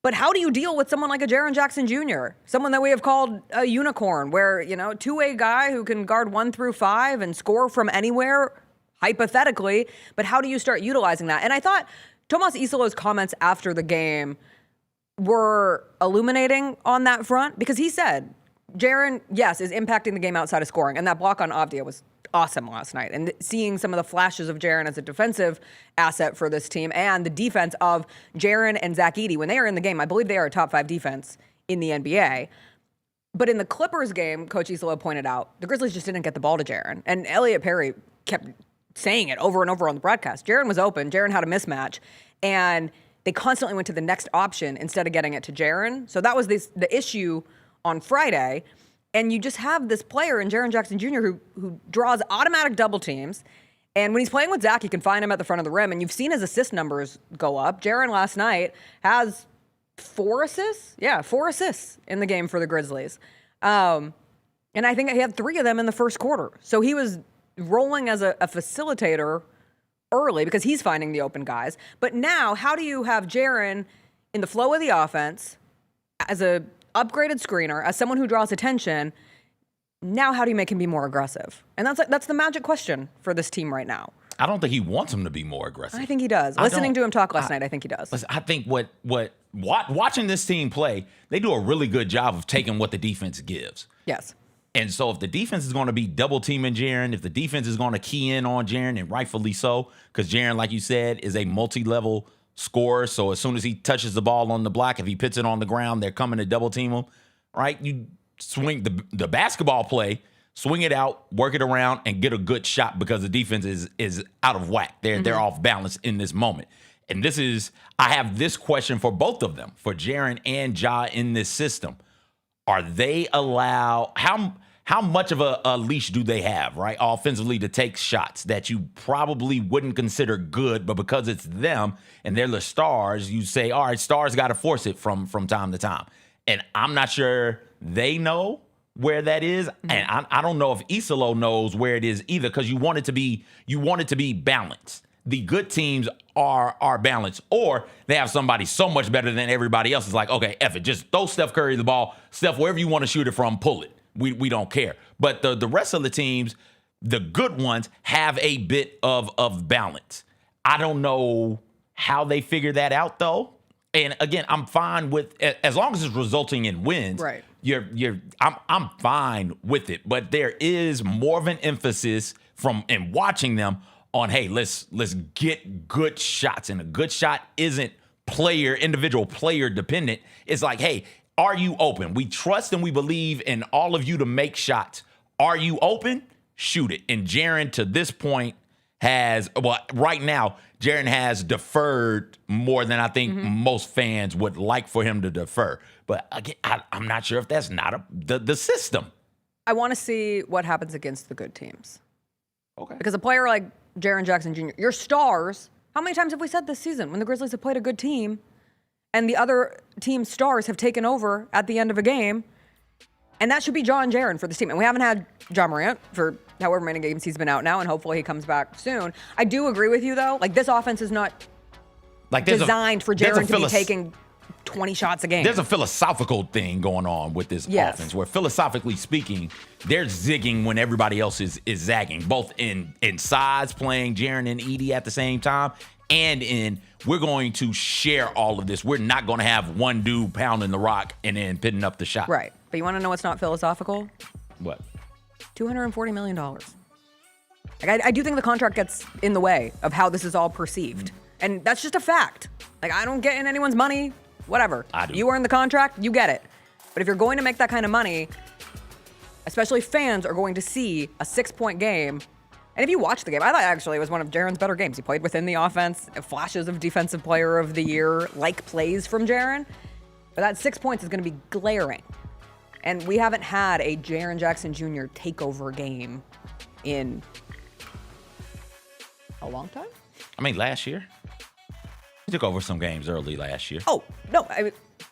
But how do you deal with someone like a Jaren Jackson Jr., someone that we have called a unicorn, where, two-way guy who can guard 1 through 5 and score from anywhere, hypothetically, but how do you start utilizing that? And I thought Tomas Isolo's comments after the game were illuminating on that front, because he said Jaren, yes, is impacting the game outside of scoring, and that block on Avdia was awesome last night. And seeing some of the flashes of Jaren as a defensive asset for this team, and the defense of Jaren and Zach Edey, when they are in the game, I believe they are a top 5 defense in the NBA. But in the Clippers game, Coach Isolo pointed out, the Grizzlies just didn't get the ball to Jaren. And Elliot Perry kept saying it over and over on the broadcast. Jaren was open. Jaren had a mismatch. And they constantly went to the next option instead of getting it to Jaren. So that was the issue on Friday. And you just have this player in Jaren Jackson Jr. who draws automatic double teams. And when he's playing with Zach, you can find him at the front of the rim. And you've seen his assist numbers go up. Jaren last night has 4 assists? Yeah, 4 assists in the game for the Grizzlies. And I think he had 3 of them in the first quarter. So he was rolling as a facilitator early because he's finding the open guys. But now, how do you have Jaren in the flow of the offense as a upgraded screener, as someone who draws attention? Now, how do you make him be more aggressive? And that's the magic question for this team right now. I don't think he wants him to be more aggressive. I think he does. Listening to him talk last night, I think he does. I think watching this team play, they do a really good job of taking what the defense gives. Yes. And so if the defense is going to be double teaming Jaren, if the defense is going to key in on Jaren, and rightfully so, because Jaren, like you said, is a multi-level scorer. So as soon as he touches the ball on the block, if he puts it on the ground, they're coming to double team him, right? You swing the basketball play, swing it out, work it around, and get a good shot because the defense is out of whack. They're off balance in this moment. And I have this question for both of them, for Jaren and Ja in this system. Are they allowed, how much of a leash do they have, right, offensively to take shots that you probably wouldn't consider good, but because it's them and they're the stars, you say, all right, stars got to force it from time to time. And I'm not sure they know where that is, and I don't know if Isolo knows where it is either, because you want it to be balanced. The good teams are balanced, or they have somebody so much better than everybody else. It's like, okay, F it, just throw Steph Curry the ball. Steph, wherever you want to shoot it from, pull it. We don't care. But the rest of the teams, the good ones, have a bit of balance. I don't know how they figure that out, though. And again, I'm fine with, as long as it's resulting in wins. Right. I'm fine with it. But there is more of an emphasis in watching them on, hey, let's get good shots. And a good shot isn't individual player dependent. It's like, hey, are you open? We trust and we believe in all of you to make shots. Are you open? Shoot it. And Jaren, to this point, right now, Jaren has deferred more than I think most fans would like for him to defer. But again, I'm not sure if that's not the system. I want to see what happens against the good teams. Okay. Because a player like Jaren Jackson Jr., your stars, how many times have we said this season when the Grizzlies have played a good team and the other team's stars have taken over at the end of a game? And that should be Ja and Jaren for this team. And we haven't had Ja Morant for however many games he's been out now, and hopefully he comes back soon. I do agree with you, though. Like, this offense is not designed for Jaren to be taking 20 shots a game. There's a philosophical thing going on with this offense where, philosophically speaking, they're zigging when everybody else is zagging, both in size, playing Jaren and Edey at the same time, and in we're going to share all of this. We're not going to have one dude pounding the rock and then pitting up the shot. Right. But you want to know what's not philosophical? What? $240 million. Like, I do think the contract gets in the way of how this is all perceived. And that's just a fact. Like, I don't get in anyone's money, whatever. I do. You earn the contract, you get it. But if you're going to make that kind of money, especially fans are going to see a 6-point game. And if you watch the game, I thought actually it was one of Jaren's better games. He played within the offense, flashes of Defensive Player of the Year, like plays from Jaren. But that 6 points is going to be glaring. And we haven't had a Jaren Jackson Jr. takeover game in a long time? I mean, last year. He took over some games early last year. Oh, no.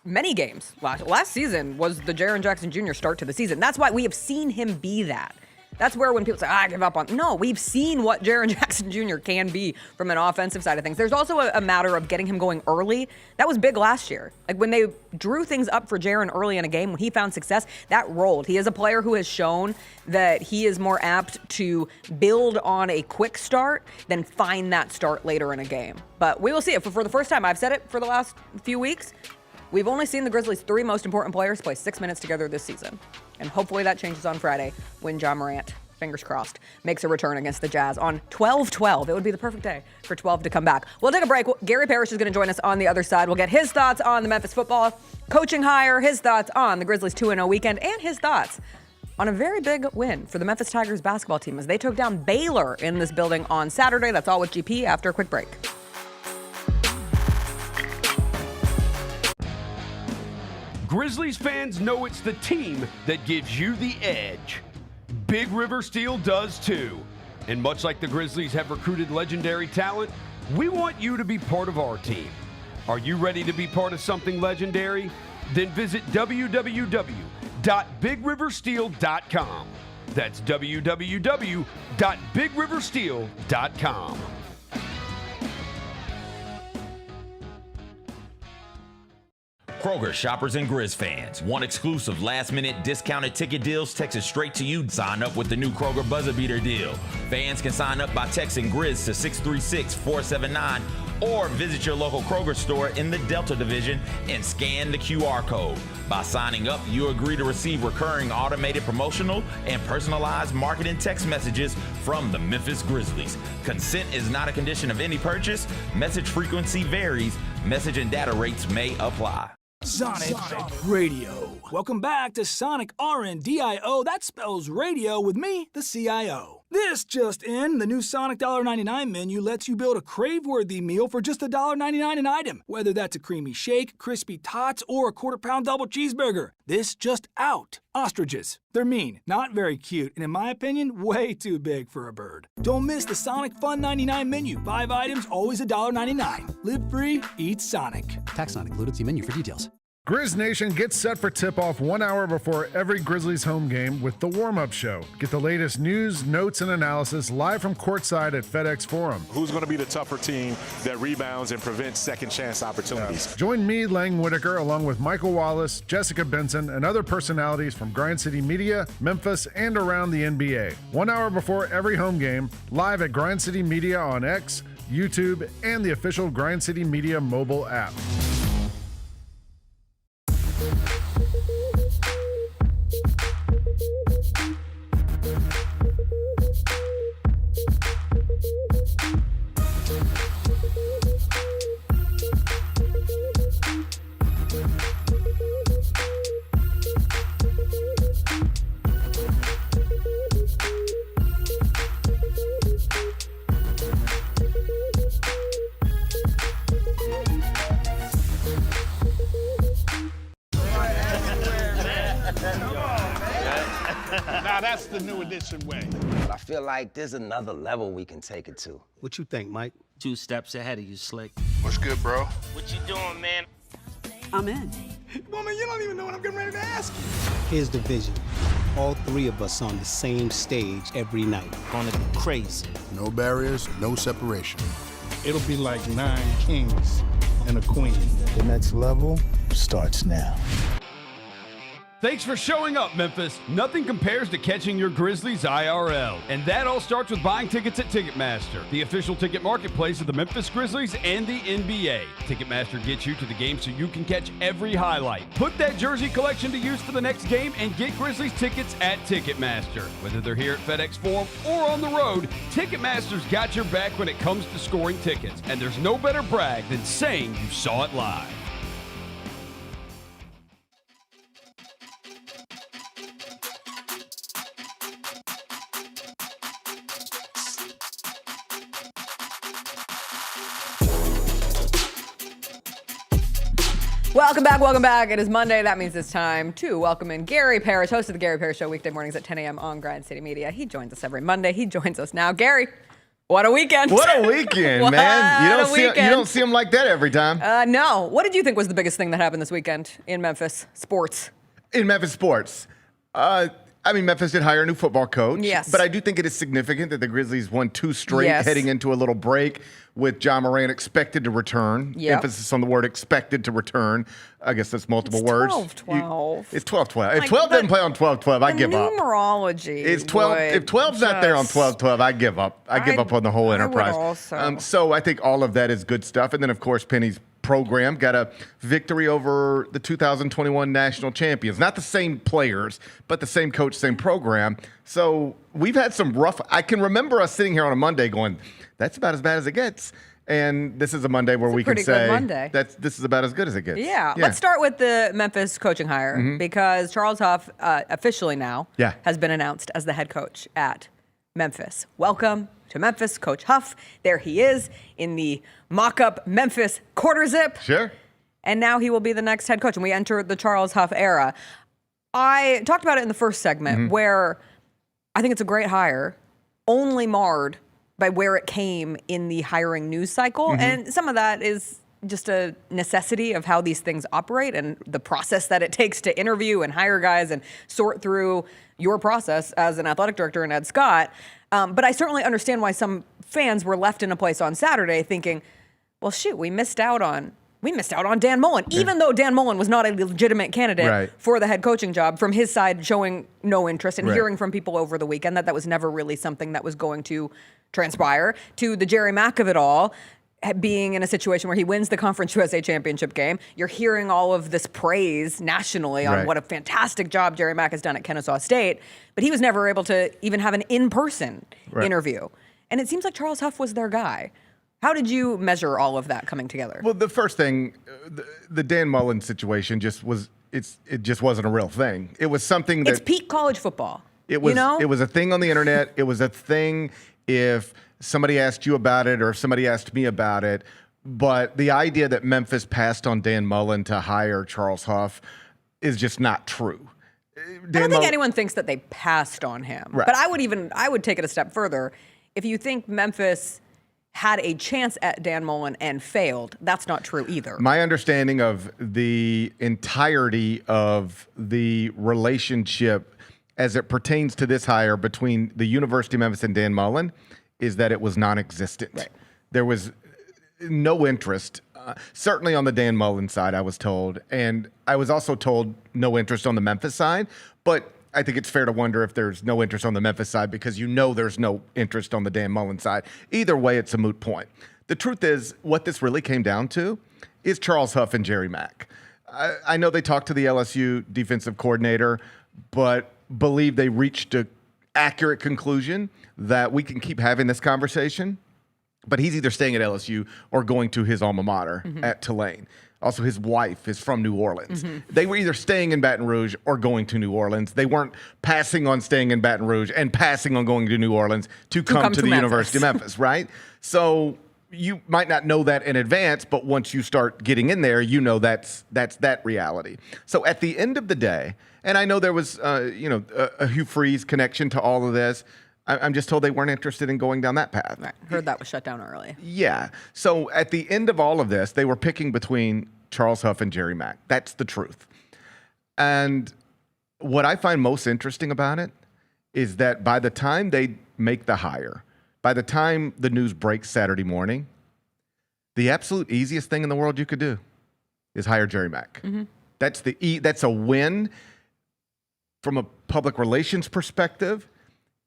Many games. Last season was the Jaren Jackson Jr. start to the season. That's why we have seen him be that. That's where when people say, I give up on... No, we've seen what Jaren Jackson Jr. can be from an offensive side of things. There's also a matter of getting him going early. That was big last year. Like, when they drew things up for Jaren early in a game, when he found success, that rolled. He is a player who has shown that he is more apt to build on a quick start than find that start later in a game. But we will see it. For the first time, I've said it for the last few weeks, we've only seen the Grizzlies' 3 most important players play 6 minutes together this season. And hopefully that changes on Friday when Ja Morant, fingers crossed, makes a return against the Jazz on 12-12. It would be the perfect day for 12 to come back. We'll take a break. Gary Parrish is going to join us on the other side. We'll get his thoughts on the Memphis football coaching hire, his thoughts on the Grizzlies 2-0 weekend, and his thoughts on a very big win for the Memphis Tigers basketball team as they took down Baylor in this building on Saturday. That's all with GP after a quick break. Grizzlies fans know it's the team that gives you the edge. Big River Steel does too. And much like the Grizzlies have recruited legendary talent, we want you to be part of our team. Are you ready to be part of something legendary? Then visit www.bigriversteel.com. That's www.bigriversteel.com. Kroger shoppers and Grizz fans, want exclusive last-minute discounted ticket deals texted straight to you? Sign up with the new Kroger Buzzer Beater deal. Fans can sign up by texting Grizz to 636-479 or visit your local Kroger store in the Delta Division and scan the QR code. By signing up, you agree to receive recurring automated promotional and personalized marketing text messages from the Memphis Grizzlies. Consent is not a condition of any purchase. Message frequency varies. Message and data rates may apply. Sonic Radio. Welcome back to Sonic RNDIO. That spells radio with me, the CIO. This just in, the new Sonic $1.99 menu lets you build a crave-worthy meal for just $1.99 an item. Whether that's a creamy shake, crispy tots, or a quarter-pound double cheeseburger. This just out. Ostriches. They're mean, not very cute, and in my opinion, way too big for a bird. Don't miss the Sonic Fun 99 menu. 5 items, always $1.99. Live free, eat Sonic. Tax not included. See menu for details. Grizz Nation gets set for tip-off 1 hour before every Grizzlies home game with the warm-up show. Get the latest news, notes, and analysis live from courtside at FedEx Forum. Who's going to be the tougher team that rebounds and prevents second-chance opportunities? Join me, Lang Whitaker, along with Michael Wallace, Jessica Benson, and other personalities from Grind City Media, Memphis, and around the NBA. 1 hour before every home game, live at Grind City Media on X, YouTube, and the official Grind City Media mobile app. Now that's the new edition way. But I feel like there's another level we can take it to. What you think, Mike? 2 steps ahead of you, Slick. What's good, bro? What you doing, man? I'm in. Woman, you don't even know what I'm getting ready to ask you. Here's the vision. All 3 of us on the same stage every night. Gonna be crazy. No barriers, no separation. It'll be like 9 kings and a queen. The next level starts now. Thanks for showing up, Memphis. Nothing compares to catching your Grizzlies IRL. And that all starts with buying tickets at Ticketmaster, the official ticket marketplace of the Memphis Grizzlies and the NBA. Ticketmaster gets you to the game so you can catch every highlight. Put that jersey collection to use for the next game and get Grizzlies tickets at Ticketmaster. Whether they're here at FedEx Forum or on the road, Ticketmaster's got your back when it comes to scoring tickets. And there's no better brag than saying you saw it live. Welcome back. It is Monday. That means it's time to welcome in Gary Parrish, host of the Gary Parrish Show, weekday mornings at 10 a.m. on Grind City Media. He joins us every Monday. He joins us now. Gary, what a weekend. What a weekend, man. You don't see him like that every time. No. What did you think was the biggest thing that happened this weekend in Memphis sports? In Memphis sports. Memphis did hire a new football coach. Yes. But I do think it is significant that the Grizzlies won 2 straight heading into a little break with John Moran expected to return. Yep. Emphasis on the word expected to return. I guess that's multiple words. 12-12. It's 12-12. If 12 doesn't play on 12-12, I give up. Numerology. It's 12. If 12's not there on 12-12, I give up. I give up on the whole enterprise. Also. So I think all of that is good stuff. And then, of course, Penny's program got a victory over the 2021 national champions. Not the same players, but the same coach, same program. So we've had some rough. I can remember us sitting here on a Monday going, that's about as bad as it gets. And this is a Monday where we can say this is about as good as it gets. Yeah. Let's start with the Memphis coaching hire because Charles Huff officially now has been announced as the head coach at Memphis. Welcome to Memphis, Coach Huff. There he is in the mock-up Memphis quarter zip. Sure. And now he will be the next head coach, and we enter the Charles Huff era. I talked about it in the first segment where I think it's a great hire, only marred by where it came in the hiring news cycle. And some of that is just a necessity of how these things operate and the process that it takes to interview and hire guys and sort through your process as an athletic director in Ed Scott. But I certainly understand why some fans were left in a place on Saturday thinking, well, shoot, we missed out on we missed out on Dan Mullen, even though Dan Mullen was not a legitimate candidate for the head coaching job, from his side showing no interest and hearing from people over the weekend that was never really something that was going to transpire, to the Jerry Mack of it all, being in a situation where he wins the Conference USA Championship game. You're hearing all of this praise nationally on what a fantastic job Jerry Mack has done at Kennesaw State, but he was never able to even have an in-person interview. And it seems like Charles Huff was their guy. How did you measure all of that coming together? Well, the first thing, the Dan Mullen situation just wasn't a real thing. It was something that... It's peak college football. It was, you know? It was a thing on the internet. It was a thing if somebody asked you about it or if somebody asked me about it. But the idea that Memphis passed on Dan Mullen to hire Charles Huff is just not true. I don't think anyone thinks that they passed on him. But I would take it a step further. If you think Memphis had a chance at Dan Mullen and failed, that's not true either. My understanding of the entirety of the relationship as it pertains to this hire between the University of Memphis and Dan Mullen is that it was non-existent. There was no interest, certainly on the Dan Mullen side, I was told. And I was also told no interest on the Memphis side. But I think it's fair to wonder if there's no interest on the Memphis side because there's no interest on the Dan Mullen side. Either way, it's a moot point. The truth is, what this really came down to is Charles Huff and Jerry Mack. I know they talked to the LSU defensive coordinator, but believe they reached an accurate conclusion that we can keep having this conversation, but he's either staying at LSU or going to his alma mater at Tulane. Also, his wife is from New Orleans. They were either staying in Baton Rouge or going to New Orleans. They weren't passing on staying in Baton Rouge and passing on going to New Orleans to come to the University of Memphis, right? So you might not know that in advance, but once you start getting in there, you know that's that reality. So at the end of the day, and I know there was a Hugh Freeze connection to all of this, I'm just told they weren't interested in going down that path. Right. Heard that was shut down early. Yeah. So at the end of all of this, they were picking between Charles Huff and Jerry Mack. That's the truth. And what I find most interesting about it is that by the time they make the hire, by the time the news breaks Saturday morning, the absolute easiest thing in the world you could do is hire Jerry Mack. That's a win from a public relations perspective.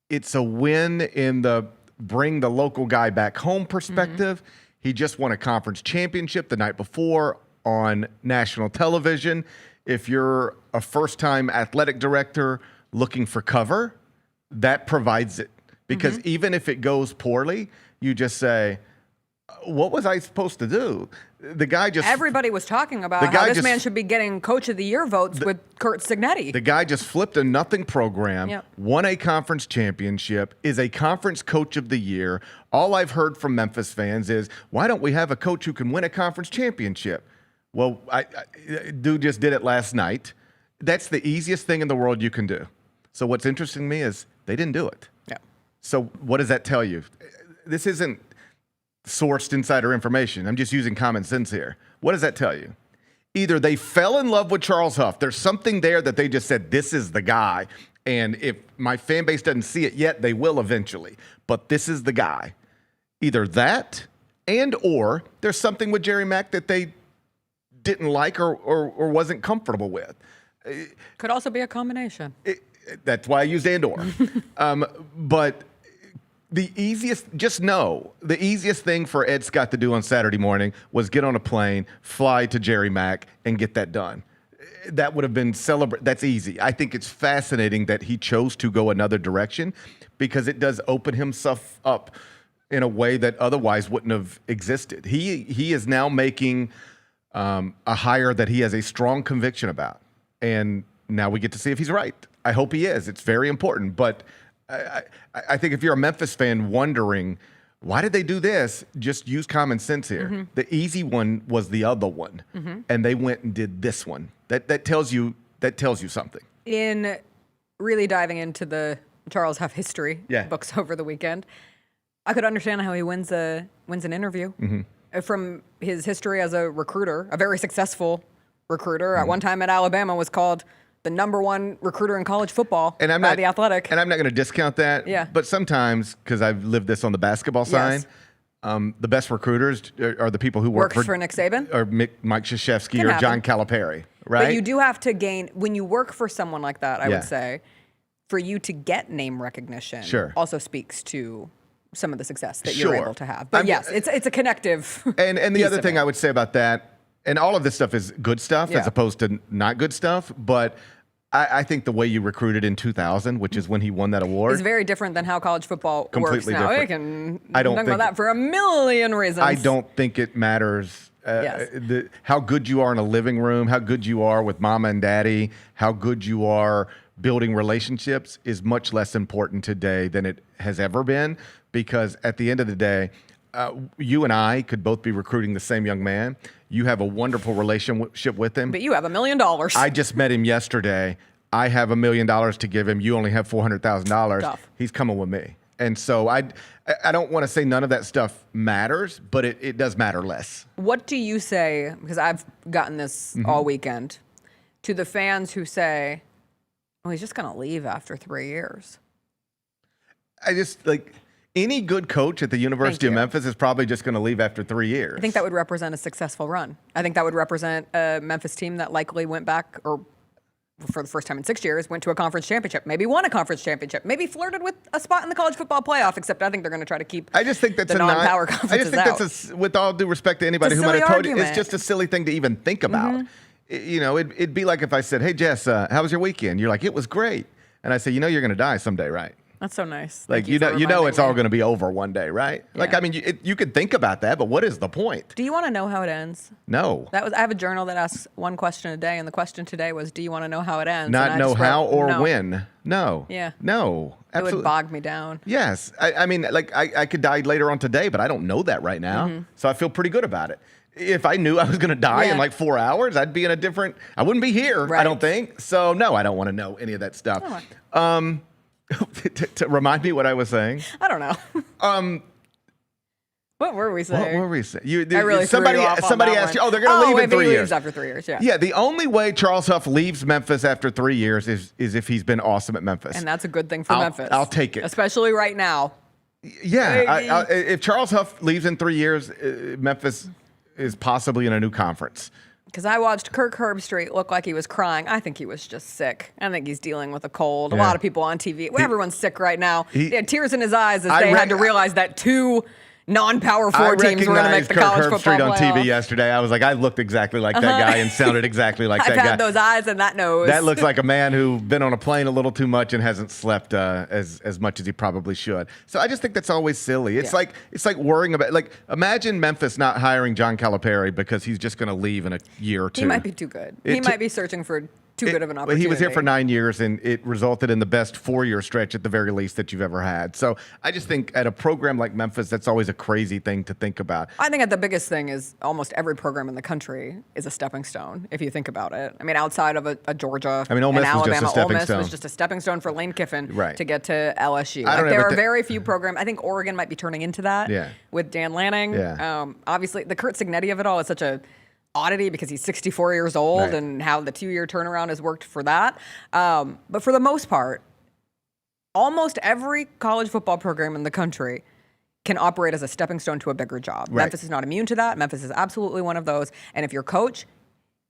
It's a win in the bring the local guy back home perspective. He just won a conference championship the night before on national television. If you're a first-time athletic director looking for cover, that provides it. Because even if it goes poorly, you just say, what was I supposed to do? The guy just... Everybody was talking about how this man should be getting Coach of the Year votes with Kurt Signetti. The guy just flipped a nothing program, won a conference championship, is a conference Coach of the Year. All I've heard from Memphis fans is, why don't we have a coach who can win a conference championship? Well, dude just did it last night. That's the easiest thing in the world you can do. So what's interesting to me is they didn't do it. So what does that tell you? This isn't sourced insider information. I'm just using common sense here. What does that tell you? Either they fell in love with Charles Huff. There's something there that they just said, this is the guy. And if my fan base doesn't see it yet, they will eventually. But this is the guy. Either that or there's something with Jerry Mack that they didn't like or wasn't comfortable with. Could also be a combination. That's why I used and/or. But the easiest thing for Ed Scott to do on Saturday morning was get on a plane, fly to Jerry Mack, and get that done. That would have been that's easy. I think it's fascinating that he chose to go another direction because it does open himself up in a way that otherwise wouldn't have existed. He is now making a hire that he has a strong conviction about. And now we get to see if he's right. I hope he is. It's very important. But I think if you're a Memphis fan wondering, why did they do this? Just use common sense here. The easy one was the other one. And they went and did this one. That tells you something. In really diving into the Charles Huff history books over the weekend, I could understand how he wins an interview. From his history as a recruiter, a very successful recruiter. At one time at Alabama was called the #1 recruiter in college football by The Athletic. And I'm not going to discount that. But sometimes, because I've lived this on the basketball side, the best recruiters are the people who work for Nick Saban, or Mike Krzyzewski, Can or happen. John Calipari, right? But you do have to gain when you work for someone like that. I Yeah. would say, for you to get name recognition, Sure. also speaks to some of the success that you're Sure. able to have. But yes, it's a connective. And the piece other of thing it. I would say about that, and all of this stuff is good stuff Yeah. as opposed to not good stuff, but I think the way you recruited in 2000, which is when he won that award, is very different than how college football works Completely now. different. We can I don't talk about think- that for a million reasons. I don't think it matters Yes. how good you are in a living room, how good you are with mama and daddy, how good you are building relationships is much less important today than it has ever been, because at the end of the day, you and I could both be recruiting the same young man. You have a wonderful relationship with him. But you have $1 million. I just met him yesterday. I have $1 million to give him. You only have $400,000. Tough. He's coming with me. And so I don't want to say none of that stuff matters, but it does matter less. What do you say, because I've gotten this Mm-hmm. all weekend, to the fans who say, oh, he's just going to leave after 3 years? I just like any good coach at the University of you. Memphis is probably just going to leave after 3 years. I think that would represent a successful run. I think that would represent a Memphis team that likely went back, or for the first time in 6 years, went to a conference championship, maybe won a conference championship, maybe flirted with a spot in the college football playoff, except I think they're going to try to keep I just think that's the a non-power I conferences just think out. that's with all due respect to anybody It's a who might have silly told you, it's argument. just a silly thing to even think about. You know, it'd be like if I said, "Hey Jess, how was your weekend?" You're like, "It was great," and I say, "You know, you're going to die someday, right?" That's so nice. Like Thank you for know, it's all reminding going to be over one day, right? Like Yeah. I mean, you could think about that, but what is the point? Do you want to know how it ends? No, I have a journal that asks one question a day, and the question today was, do you want to know how it ends? not And I know just wrote, how or no. when. No. Yeah. No. It Absolutely. would bog me down. Yes. I mean, like I could die later on today, but I don't know that right now. So I feel pretty good about it. If I knew I was going to die in Yeah. like 4 hours, I'd be in a different, I wouldn't be here, I Right. don't think. So no, I don't want to know any of that stuff. Oh. To remind me what I was saying. I don't know. What were we saying? What were we saying? I really somebody threw you off on somebody that asked one. you, oh, they're going to leave in if he 3 leaves years. after 3 years, yeah. Yeah, the only way Charles Huff leaves Memphis after 3 years is if he's been awesome at Memphis. And that's a good thing for I'll- Memphis. I'll take it. Especially right now. Yeah, if Charles Huff leaves in 3 years, Memphis is possibly in a new conference. Because I watched Kirk Herbstreit look like he was crying. I think he was just sick. I think he's dealing with a cold. A Yeah. lot of people on TV. Everyone's sick right now. He had tears in his eyes as I they rec- had to realize that two non-power four teams were going to make the Kirk college football Herbstreit on playoff. TV yesterday. I was like, I looked exactly like that guy and sounded exactly like I've that had guy. those eyes and that nose. That looks like a man who's been on a plane a little too much and hasn't slept as much as he probably should. So I just think that's always silly. It's like worrying about, like, imagine Memphis not hiring John Calipari because he's just going to leave in a year or two. He might be too good. It He took- might be searching for too good of an But opportunity. he was here for 9 years, and it resulted in the best 4-year stretch at the very least that you've ever had. So I just think at a program like Memphis, that's always a crazy thing to think about. I think that the biggest thing is almost every program in the country is a stepping stone, if you think about it. I mean, outside of a Georgia I mean, Ole and Miss was just a Alabama, Ole stepping Miss stone. was just a stepping stone for Lane Kiffin Right. to get to LSU. I don't know, There but are the- very few programs. I think Oregon might be turning into that Yeah. with Dan Lanning. Yeah. Obviously, the Kurt Signetti of it all is such a oddity because he's 64 years old Right. and how the 2-year turnaround has worked for that. But for the most part, almost every college football program in the country can operate as a stepping stone to a bigger job. Right. Memphis is not immune to that. Memphis is absolutely one of those. And if your coach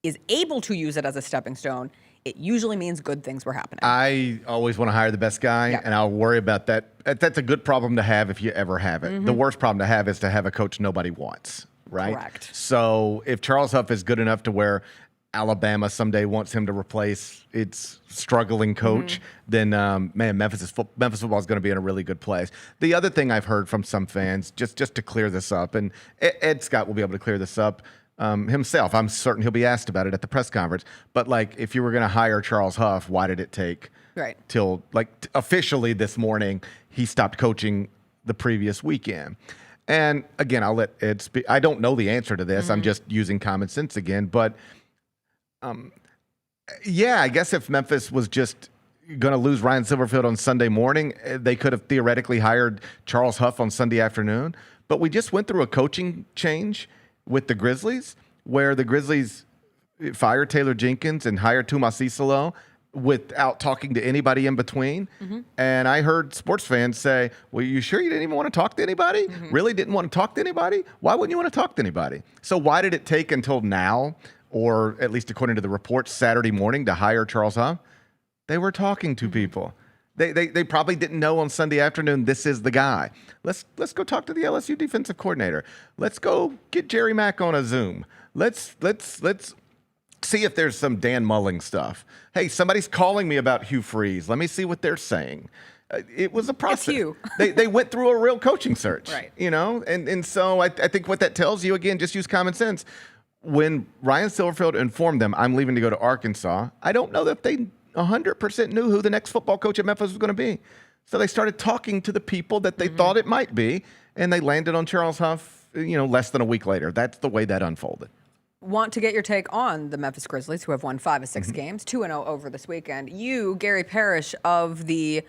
is able to use it as a stepping stone, it usually means good things were happening. I always want to hire the best guy, and I'll worry about that. That's a good problem to have if you ever have it. The worst problem to have is to have a coach nobody wants, right? Correct. So if Charles Huff is good enough to where Alabama someday wants him to replace its struggling coach, then man, Memphis football is going to be in a really good place. The other thing I've heard from some fans, just to clear this up, and Ed Scott will be able to clear this up himself. I'm certain he'll be asked about it at the press conference. But like, if you were going to hire Charles Huff, why did it take till officially this morning? He stopped coaching the previous weekend. And again, I'll let Ed speak. I don't know the answer to this. I'm just using common sense again. But yeah, I guess if Memphis was just going to lose Ryan Silverfield on Sunday morning, they could have theoretically hired Charles Huff on Sunday afternoon. But we just went through a coaching change with the Grizzlies, where the Grizzlies fired Taylor Jenkins and hired Tumas Isolo without talking to anybody in between. And I heard sports fans say, well, you sure you didn't even want to talk to anybody? Really didn't want to talk to anybody? Why wouldn't you want to talk to anybody? So why did it take until now, or at least according to the reports, Saturday morning to hire Charles Huff? They were talking to people. They probably didn't know on Sunday afternoon this is the guy. Let's go talk to the LSU defensive coordinator. Let's go get Jerry Mack on a Zoom. Let's see if there's some Dan Mulling stuff. Hey, somebody's calling me about Hugh Freeze. Let me see what they're saying. It was a process. It's Hugh. they went through a real coaching search, right? And so I think what that tells you, again, just use common sense. When Ryan Silverfield informed them, I'm leaving to go to Arkansas, I don't know that they 100% knew who the next football coach at Memphis was going to be. So they started talking to the people that they thought it might be, and they landed on Charles Huff, less than a week later. That's the way that unfolded. Want to get your take on the Memphis Grizzlies, who have won 5 of 6 games, 2-0 over this weekend. You, Gary Parrish, of the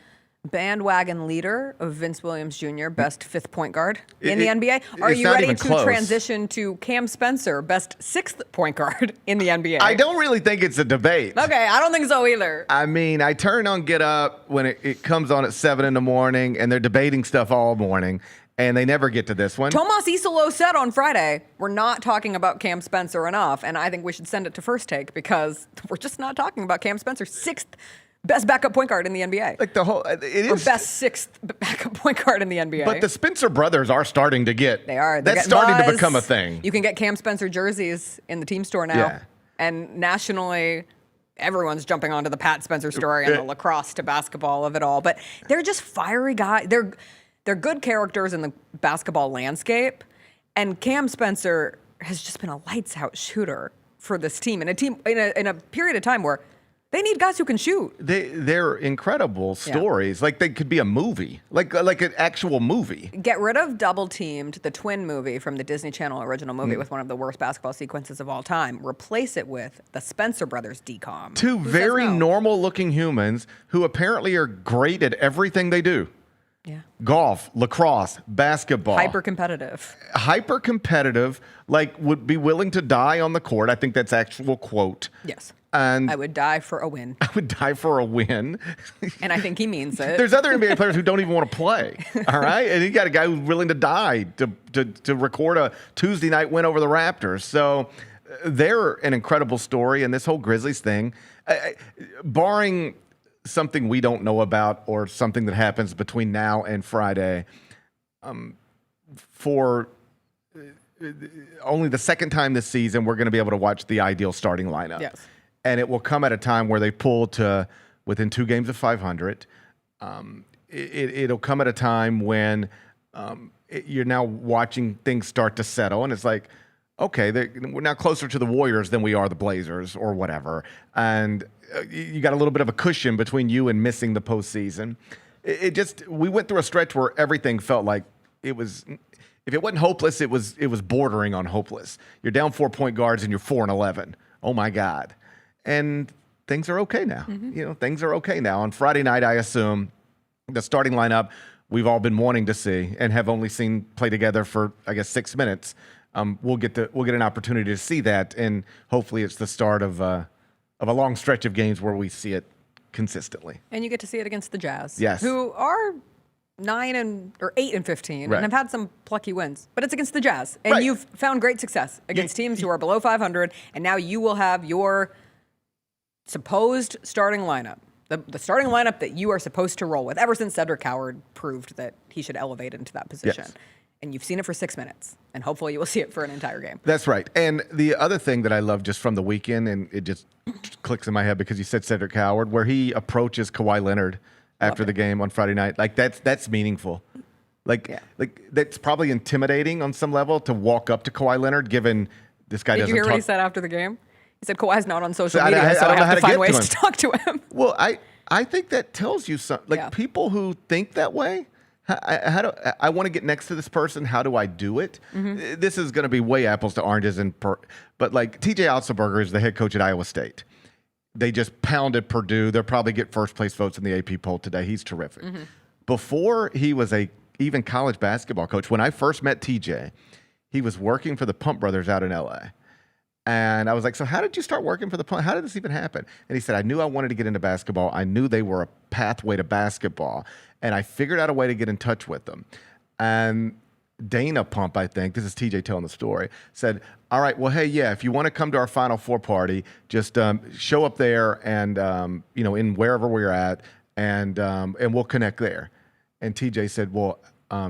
bandwagon leader of Vince Williams Jr., best 5th point guard in the NBA. Are you ready to transition to Cam Spencer, best 6th point guard in the NBA? I don't really think it's a debate. Okay, I don't think so either. I mean, I turn on Get Up when it comes on at 7 in the morning, and they're debating stuff all morning, and they never get to this one. Tomas Isolo said on Friday, we're not talking about Cam Spencer enough, and I think we should send it to First Take because we're just not talking about Cam Spencer, 6th best backup point guard in the NBA. Like the whole, it is. Or best 6th backup point guard in the NBA. But the Spencer brothers are starting to get. They are. That's starting to become a thing. You can get Cam Spencer jerseys in the team store now. Yeah. And nationally, everyone's jumping onto the Pat Spencer story and the lacrosse to basketball of it all. But they're just fiery guys. They're good characters in the basketball landscape. And Cam Spencer has just been a lights out shooter for this team. And in a period of time where they need guys who can shoot. They're incredible stories. Like they could be a movie, like an actual movie. Get rid of Double Teamed, the twin movie from the Disney Channel original movie with one of the worst basketball sequences of all time. Replace it with the Spencer Brothers decom. Two very normal-looking humans who apparently are great at everything they do. Yeah. Golf, lacrosse, basketball. Hyper competitive, like would be willing to die on the court. I think that's actual quote. Yes. And I would die for a win. I would die for a win. And I think he means it. There's other NBA players who don't even want to play. All right. And you got a guy who's willing to die to record a Tuesday night win over the Raptors. So they're an incredible story. And this whole Grizzlies thing, barring something we don't know about or something that happens between now and Friday, for only the second time this season, we're going to be able to watch the ideal starting lineup. Yes. And it will come at a time where they pull to within 2 games of 500. It'll come at a time when you're now watching things start to settle, and it's like, okay, we're now closer to the Warriors than we are the Blazers or whatever. And you got a little bit of a cushion between you and missing the postseason. We went through a stretch where everything felt like it was. If it wasn't hopeless, it was bordering on hopeless. You're down 4 point guards and you're 4-11. Oh my God. And things are okay now. Things are okay now. On Friday night, I assume the starting lineup we've all been wanting to see and have only seen play together for, I guess, 6 minutes. We'll get an opportunity to see that, and hopefully it's the start of a long stretch of games where we see it consistently. And you get to see it against the Jazz, yes, who are 8 and 15, right, and have had some plucky wins. But it's against the Jazz, and you've found great success against teams who are below 500, and now you will have your supposed starting lineup, the starting lineup that you are supposed to roll with ever since Cedric Howard proved that he should elevate into that position. Yes. And you've seen it for 6 minutes, and hopefully you will see it for an entire game. That's right. And the other thing that I love just from the weekend, and it just clicks in my head because you said Cedric Howard, where he approaches Kawhi Leonard after the game on Friday night. Like that's meaningful. Like that's probably intimidating on some level to walk up to Kawhi Leonard, given this guy doesn't talk. Did you hear what he said after the game? He said Kawhi's not on social media, so I have to find ways to talk to him. Well, I think that tells you something. Like people who think that way, I want to get next to this person. How do I do it? Mm-hmm. This is going to be way apples to oranges, but like T.J. Otzelberger is the head coach at Iowa State. They just pounded Purdue. They'll probably get first place votes in the AP poll today. He's terrific. Mm-hmm. Before he was even college basketball coach, when I first met TJ, he was working for the Pump Brothers out in LA. And I was like, so how did you start working for the Plum? How did this even happen? And he said, I knew I wanted to get into basketball. I knew they were a pathway to basketball. And I figured out a way to get in touch with them. And Dana Pump, I think, this is TJ telling the story, said, all right, well, hey, yeah, if you want to come to our Final Four party, just show up there and, in wherever we're at, and we'll connect there. And TJ said, well,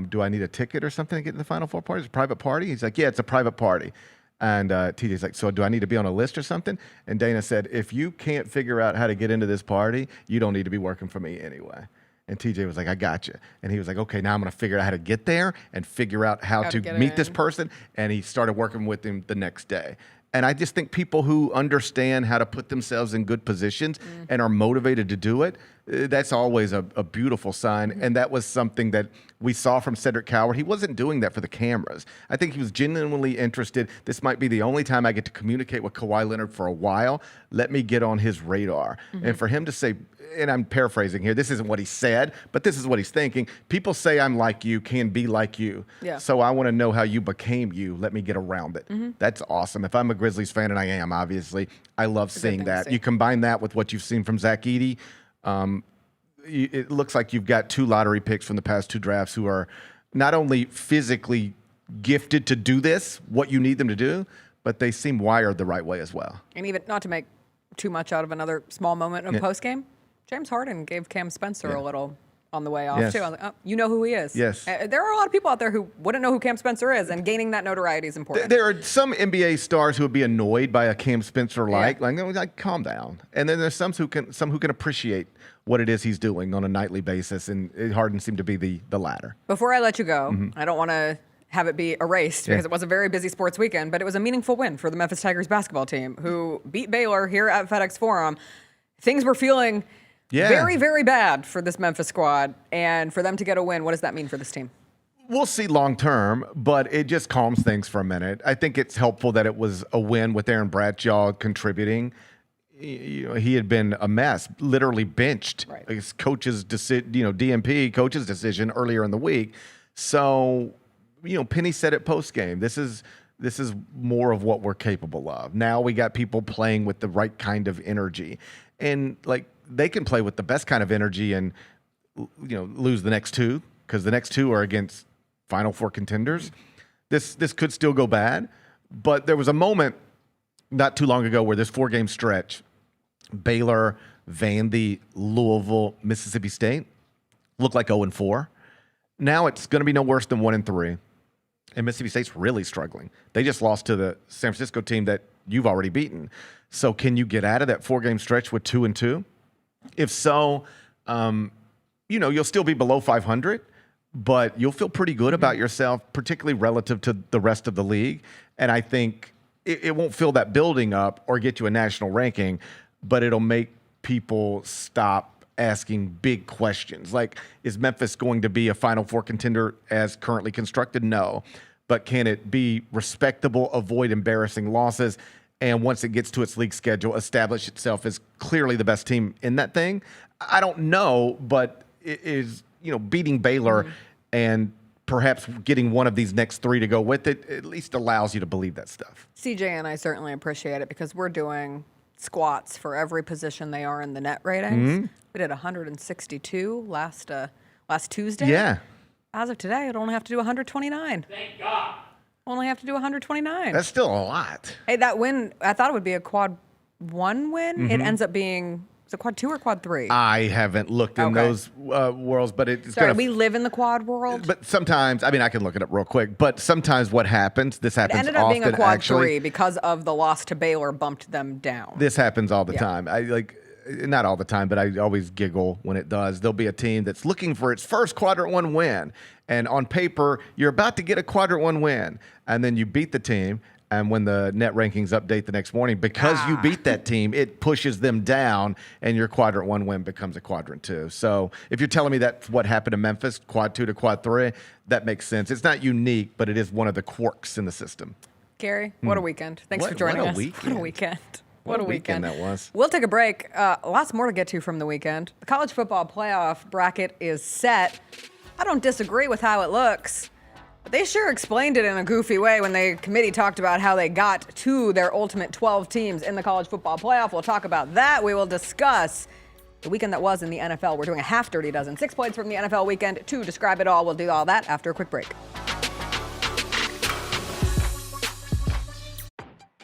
do I need a ticket or something to get to the Final Four party? It's a private party? He's like, yeah, it's a private party. And TJ's like, so do I need to be on a list or something? And Dana said, if you can't figure out how to get into this party, you don't need to be working for me anyway. And TJ was like, I got you. And he was like, okay, now I'm going to figure out how to get there and figure out how to meet this person. And he started working with him the next day. And I just think people who understand how to put themselves in good positions and are motivated to do it, that's always a beautiful sign. And that was something that we saw from Cedric Coward. He wasn't doing that for the cameras. I think he was genuinely interested. This might be the only time I get to communicate with Kawhi Leonard for a while. Let me get on his radar. And for him to say, and I'm paraphrasing here, this isn't what he said, but this is what he's thinking. People say I'm like you, can be like you. Yeah. So I want to know how you became you. Let me get around it. That's awesome. If I'm a Grizzlies fan, and I am, obviously, I love seeing that. You combine that with what you've seen from Zach Edey, it looks like you've got 2 lottery picks from the past 2 drafts who are not only physically gifted to do this, what you need them to do, but they seem wired the right way as well. And even not to make too much out of another small moment of postgame, James Harden gave Cam Spencer a little on the way off, too. I was like, oh, you know who he is. Yes. There are a lot of people out there who wouldn't know who Cam Spencer is, and gaining that notoriety is important. There are some NBA stars who would be annoyed by a Cam Spencer like calm down. And then there's some who can appreciate what it is he's doing on a nightly basis, and Harden seemed to be the latter. Before I let you go, I don't want to have it be erased because it was a very busy sports weekend, but it was a meaningful win for the Memphis Tigers basketball team, who beat Baylor here at FedEx Forum. Things were feeling very, very bad for this Memphis squad, and for them to get a win, what does that mean for this team? We'll see long term, but it just calms things for a minute. I think it's helpful that it was a win with Aaron Bradshaw contributing. He had been a mess, literally benched. His coach's DMP coach's decision earlier in the week. So, Penny said it post game. This is more of what we're capable of. Now we got people playing with the right kind of energy, and they can play with the best kind of energy and lose the next 2, because the next 2 are against Final Four contenders. This could still go bad, but there was a moment not too long ago where this 4-game stretch, Baylor, Vandy, Louisville, Mississippi State, looked like 0-4. Now it's going to be no worse than 1-3. And Mississippi State's really struggling. They just lost to the San Francisco team that you've already beaten. So can you get out of that 4-game stretch with 2-2? If so, you'll still be below 500, but you'll feel pretty good about yourself, particularly relative to the rest of the league. And I think it won't fill that building up or get you a national ranking, but it'll make people stop asking big questions. Like, is Memphis going to be a Final Four contender as currently constructed? No. But can it be respectable, avoid embarrassing losses, and once it gets to its league schedule, establish itself as clearly the best team in that thing? I don't know, but it is, beating Baylor and perhaps getting one of these next 3 to go with it at least allows you to believe that stuff. CJ and I certainly appreciate it because we're doing squats for every position they are in the net ratings. We did 162 last Tuesday. Yeah. As of today, I'd only have to do 129. Thank God. Only have to do 129. That's still a lot. Hey, that win, I thought it would be a quad 1 win. It ends up being, is it quad 2 or quad 3? I haven't looked in those worlds, but it's Sorry, we live in the quad world. But sometimes, I can look it up real quick, but sometimes what happens, this happens often. It ended up being a quad 3 because of the loss to Baylor bumped them down. This happens all the time. Not all the time, but I always giggle when it does. There'll be a team that's looking for its first quadrant 1 win. And on paper, you're about to get a quadrant 1 win. And then you beat the team. And when the net rankings update the next morning, because you beat that team, it pushes them down, and your quadrant 1 win becomes a quadrant 2. So if you're telling me that's what happened to Memphis, quad 2 to quad 3, that makes sense. It's not unique, but it is one of the quirks in the system. Gary, what a weekend. Thanks for joining us. What a weekend. What a weekend that was. We'll take a break. Lots more to get to from the weekend. The college football playoff bracket is set. I don't disagree with how it looks. They sure explained it in a goofy way when the committee talked about how they got to their ultimate 12 teams in the college football playoff. We'll talk about that. We will discuss the weekend that was in the NFL. We're doing a half dirty dozen, 6 points from the NFL weekend to describe it all. We'll do all that after a quick break.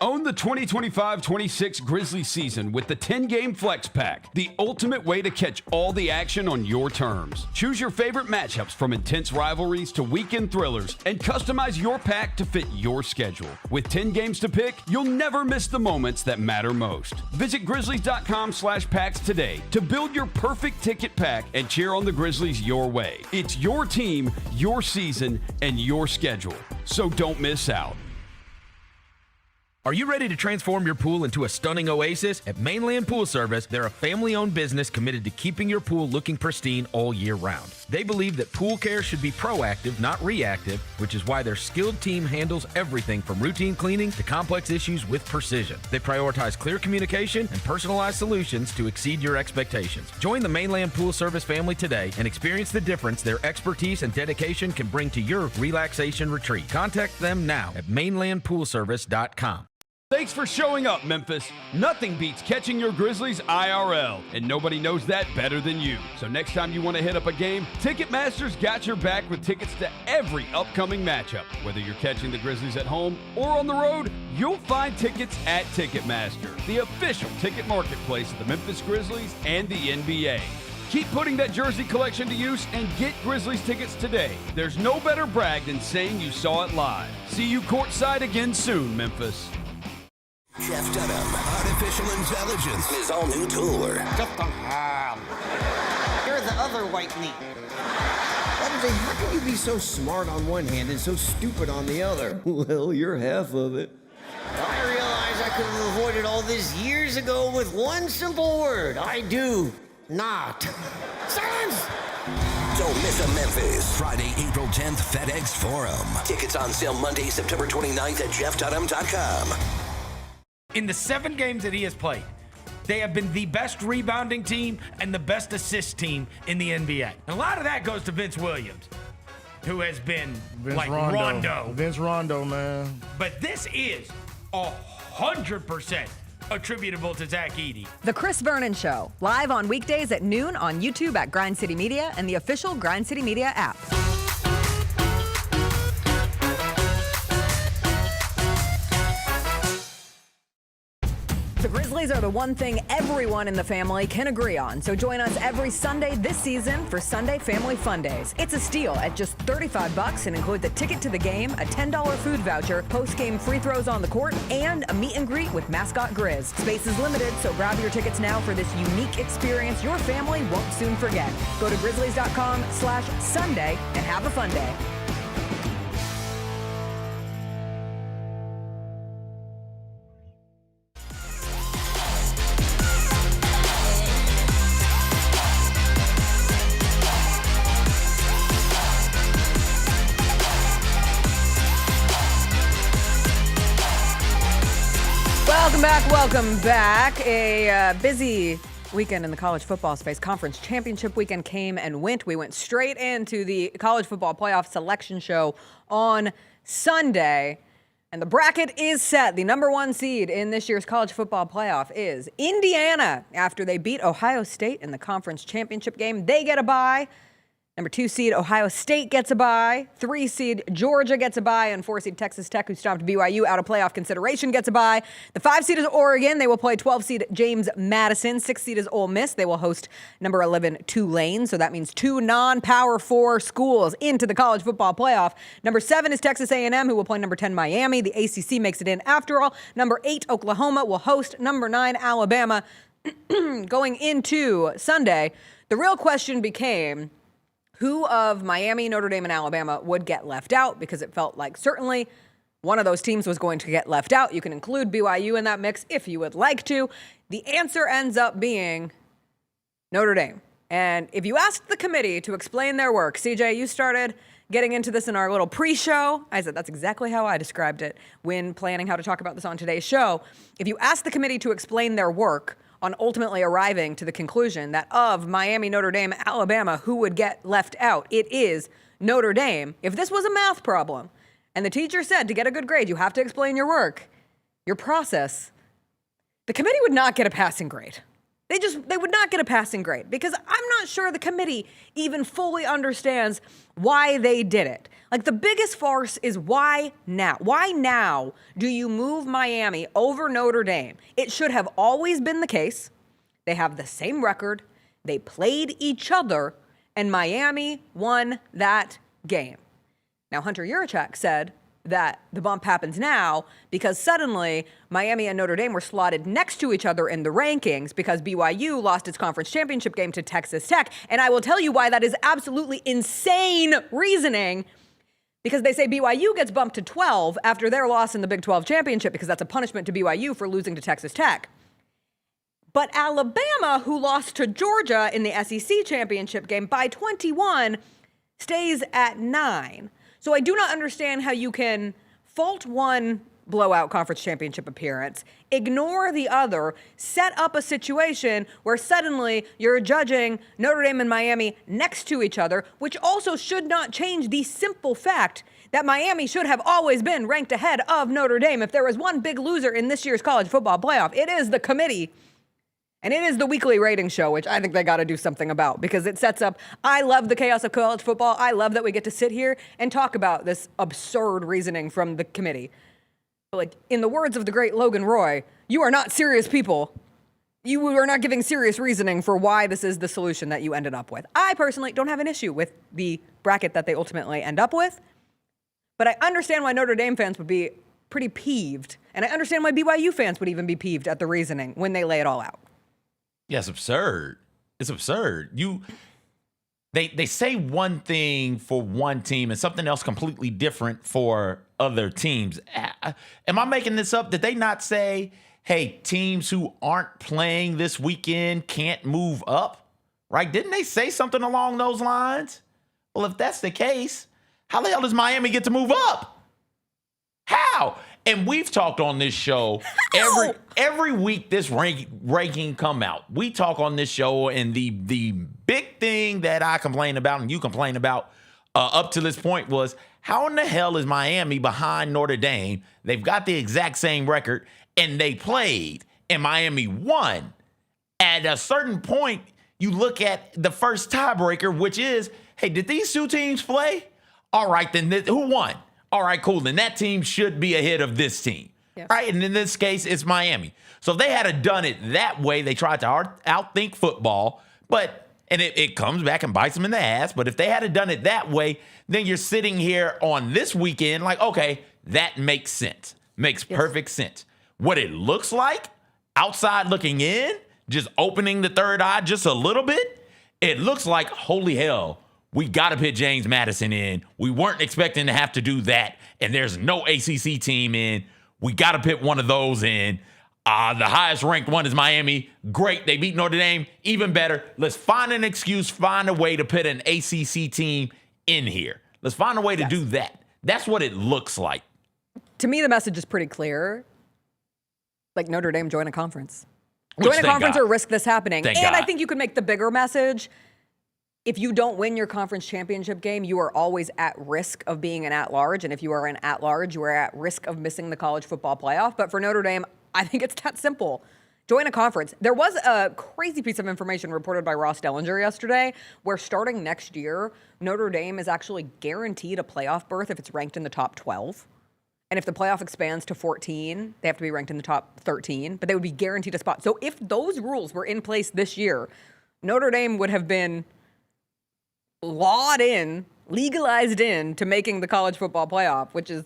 Own the 2025-26 Grizzlies season with the 10-game Flex Pack, the ultimate way to catch all the action on your terms. Choose your favorite matchups from intense rivalries to weekend thrillers and customize your pack to fit your schedule. With 10 games to pick, you'll never miss the moments that matter most. Visit Grizzlies.com/packs today to build your perfect ticket pack and cheer on the Grizzlies your way. It's your team, your season, and your schedule. So don't miss out. Are you ready to transform your pool into a stunning oasis? At Mainland Pool Service, they're a family-owned business committed to keeping your pool looking pristine all year round. They believe that pool care should be proactive, not reactive, which is why their skilled team handles everything from routine cleaning to complex issues with precision. They prioritize clear communication and personalized solutions to exceed your expectations. Join the Mainland Pool Service family today and experience the difference their expertise and dedication can bring to your relaxation retreat. Contact them now at mainlandpoolservice.com. Thanks for showing up, Memphis. Nothing beats catching your Grizzlies IRL, and nobody knows that better than you. So next time you want to hit up a game, Ticketmaster's got your back with tickets to every upcoming matchup. Whether you're catching the Grizzlies at home or on the road, you'll find tickets at Ticketmaster, the official ticket marketplace of the Memphis Grizzlies and the NBA. Keep putting that jersey collection to use and get Grizzlies tickets today. There's no better brag than saying you saw it live. See you courtside again soon, Memphis. Jeff Dunham, Artificial Intelligence, his all-new tour. You're the other white meat. How can you be so smart on one hand and so stupid on the other? Well, you're half of it. I realize I could have avoided all this years ago with one simple word. I do not. Silence! Don't miss a Memphis. Friday, April 10th, FedEx Forum. Tickets on sale Monday, September 29th at jeffdunham.com. In the 7 games that he has played, they have been the best rebounding team and the best assist team in the NBA. And a lot of that goes to Vince Williams, who has been Rondo. Vince Rondo, man. But this is 100% attributable to Zach Edey. The Chris Vernon Show, live on weekdays at noon on YouTube at Grind City Media and the official Grind City Media app. The Grizzlies are the one thing everyone in the family can agree on, so join us every Sunday this season for Sunday Family Fun Days. It's a steal at just $35 and includes a ticket to the game, a $10 food voucher, post-game free throws on the court, and a meet and greet with mascot Grizz. Space is limited, so grab your tickets now for this unique experience your family won't soon forget. Go to grizzlies.com/Sunday and have a fun day. Welcome back. A busy weekend in the college football space. Conference championship weekend came and went. We went straight into the college football playoff selection show on Sunday. And the bracket is set. The number 1 seed in this year's college football playoff is Indiana. After they beat Ohio State in the conference championship game, they get a bye. Number 2 seed Ohio State gets a bye. 3 seed Georgia gets a bye. And 4 seed Texas Tech, who stopped BYU out of playoff consideration, gets a bye. The 5 seed is Oregon. They will play 12 seed James Madison. 6 seed is Ole Miss. They will host number 11 Tulane. So that means 2 non-Power 4 schools into the college football playoff. Number 7 is Texas A&M, who will play number 10 Miami. The ACC makes it in after all. Number 8 Oklahoma will host number 9 Alabama. Going into Sunday, the real question became, who of Miami, Notre Dame, and Alabama would get left out? Because it felt like certainly one of those teams was going to get left out. You can include BYU in that mix if you would like to. The answer ends up being Notre Dame. And if you asked the committee to explain their work, CJ, you started getting into this in our little pre-show. I said that's exactly how I described it when planning how to talk about this on today's show. If you asked the committee to explain their work on ultimately arriving to the conclusion that of Miami, Notre Dame, Alabama, who would get left out, it is Notre Dame, if this was a math problem and the teacher said to get a good grade, you have to explain your work, your process, the committee would not get a passing grade. They would not get a passing grade because I'm not sure the committee even fully understands why they did it. Like, the biggest farce is why now? Why now do you move Miami over Notre Dame? It should have always been the case. They have the same record. They played each other, and Miami won that game. Now, Hunter Yurachek said that the bump happens now because suddenly Miami and Notre Dame were slotted next to each other in the rankings because BYU lost its conference championship game to Texas Tech. And I will tell you why that is absolutely insane reasoning, because they say BYU gets bumped to 12 after their loss in the Big 12 championship because that's a punishment to BYU for losing to Texas Tech. But Alabama, who lost to Georgia in the SEC championship game by 21, stays at 9. So I do not understand how you can fault one blowout conference championship appearance, ignore the other, set up a situation where suddenly you're judging Notre Dame and Miami next to each other, which also should not change the simple fact that Miami should have always been ranked ahead of Notre Dame. If there was one big loser in this year's college football playoff, it is the committee. And it is the weekly rating show, which I think they got to do something about because it sets up, I love the chaos of college football. I love that we get to sit here and talk about this absurd reasoning from the committee. But like, in the words of the great Logan Roy, you are not serious people. You are not giving serious reasoning for why this is the solution that you ended up with. I personally don't have an issue with the bracket that they ultimately end up with, but I understand why Notre Dame fans would be pretty peeved. And I understand why BYU fans would even be peeved at the reasoning when they lay it all out. Yeah, it's absurd. It's absurd. They say one thing for one team and something else completely different for other teams. Am I making this up? Did they not say, hey, teams who aren't playing this weekend can't move up? Right? Didn't they say something along those lines? Well, if that's the case, how the hell does Miami get to move up? How? And we've talked on this show every week this ranking come out. We talk on this show, and the big thing that I complain about and you complain about up to this point was, how in the hell is Miami behind Notre Dame? They've got the exact same record, and they played, and Miami won. At a certain point, you look at the first tiebreaker, which is, hey, did these two teams play? All right, then who won? All right, cool. Then that team should be ahead of this team. Yes. Right? And in this case, it's Miami. So if they had done it that way, they tried to outthink football, and it comes back and bites them in the ass. But if they had done it that way, then you're sitting here on this weekend like, okay, that makes sense. Makes perfect sense. What it looks like, outside looking in, just opening the third eye just a little bit, it looks like, holy hell, we got to put James Madison in. We weren't expecting to have to do that. And there's no ACC team in. We got to put one of those in. The highest ranked one is Miami. Great. They beat Notre Dame. Even better. Let's find an excuse, find a way to put an ACC team in here. Let's find a way to do that. That's what it looks like. To me, the message is pretty clear. Like, Notre Dame, join a conference. Join a conference or risk this happening. And I think you could make the bigger message. If you don't win your conference championship game, you are always at risk of being an at-large. And if you are an at-large, you are at risk of missing the college football playoff. But for Notre Dame, I think it's that simple. Join a conference. There was a crazy piece of information reported by Ross Dellinger yesterday where starting next year, Notre Dame is actually guaranteed a playoff berth if it's ranked in the top 12. And if the playoff expands to 14, they have to be ranked in the top 13. But they would be guaranteed a spot. So if those rules were in place this year, Notre Dame would have been legalized in to making the college football playoff, which is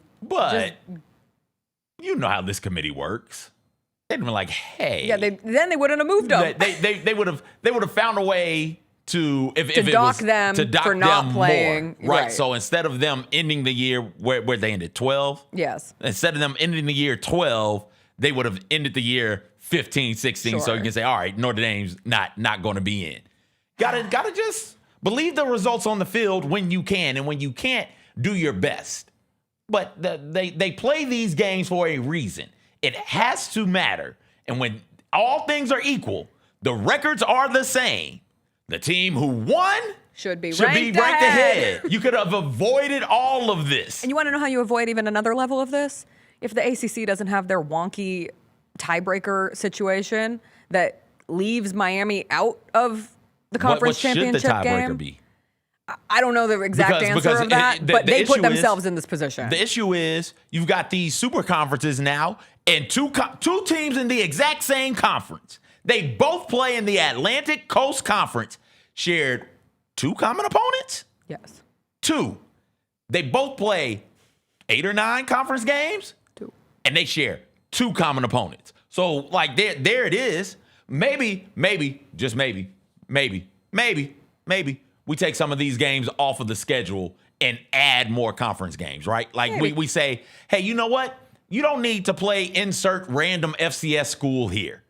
you know how this committee works. They'd been like, hey. Yeah, then they wouldn't have moved them. They would have found a way to dock them for not playing. More, right. So instead of them ending the year where they ended 12. Yes. Instead of them ending the year 12, they would have ended the year 15, 16. Sure. So you can say, all right, Notre Dame's not going to be in. Gotta just believe the results on the field when you can, and when you can't, do your best. But they play these games for a reason. It has to matter. And when all things are equal, the records are the same. The team who won should be ranked ahead. You could have avoided all of this. And you want to know how you avoid even another level of this? If the ACC doesn't have their wonky tiebreaker situation that leaves Miami out of the conference championship game. What should the tiebreaker game, be? I don't know the exact answer of that, but they put themselves in this position. The issue is you've got these super conferences now, and two teams in the exact same conference. They both play in the Atlantic Coast Conference. Shared 2 common opponents? Yes. 2. They both play 8 or 9 conference games? 2. And they share 2 common opponents. So, like, there it is. Maybe, just maybe, we take some of these games off of the schedule and add more conference games, right? Like, we say, hey, you know what? You don't need to play insert random FCS school here.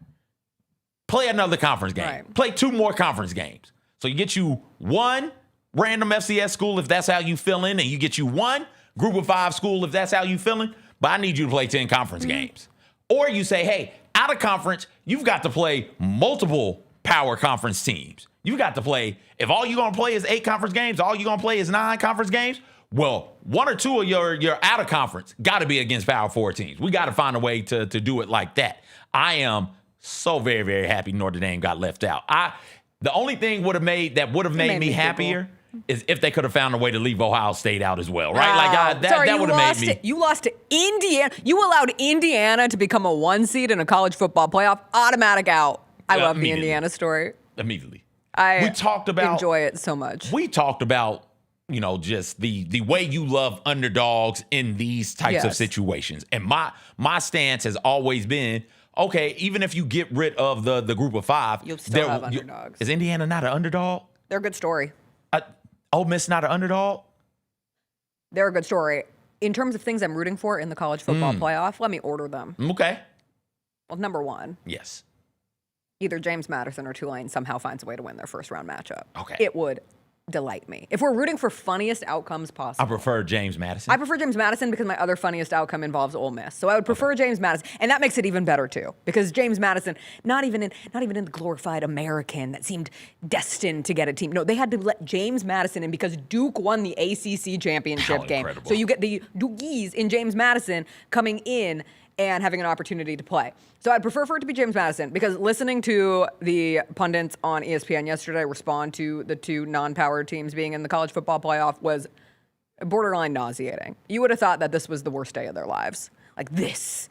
Play another conference game. Right. Play 2 more conference games. So you get you 1 random FCS school if that's how you feeling, and you get you 1 group of 5 school if that's how you feeling, but I need you to play 10 conference games. Or you say, hey, out of conference, you've got to play multiple power conference teams. You've got to play, if all you're going to play is 8 conference games, all you're going to play is 9 conference games, well, 1 or 2 of your out of conference got to be against Power 4 teams. We got to find a way to do it like that. I am so very, very happy Notre Dame got left out. The only thing would have made me happier is if they could have found a way to leave Ohio State out as well, right? That would have made me. You lost to Indiana. You allowed Indiana to become a 1 seed in a college football playoff. Automatic out. I love the Indiana story. Immediately. I enjoy it so much. We talked about, just the way you love underdogs in these types of situations. And my stance has always been, okay, even if you get rid of the group of 5, you'll still have underdogs. Is Indiana not an underdog? They're a good story. Ole Miss not an underdog? They're a good story. In terms of things I'm rooting for in the college football playoff, let me order them. Okay. Well, number 1. Yes. Either James Madison or Tulane somehow finds a way to win their first round matchup. Okay. It would delight me. If we're rooting for funniest outcomes possible. I prefer James Madison. I prefer James Madison because my other funniest outcome involves Ole Miss. So I would prefer James Madison. And that makes it even better too. Because James Madison, not even in the glorified American that seemed destined to get a team. No, they had to let James Madison in because Duke won the ACC championship game. Incredible. So you get the Dukies in James Madison coming in and having an opportunity to play. So I'd prefer for it to be James Madison because listening to the pundits on ESPN yesterday respond to the 2 non-power teams being in the college football playoff was borderline nauseating. You would have thought that this was the worst day of their lives. Like, this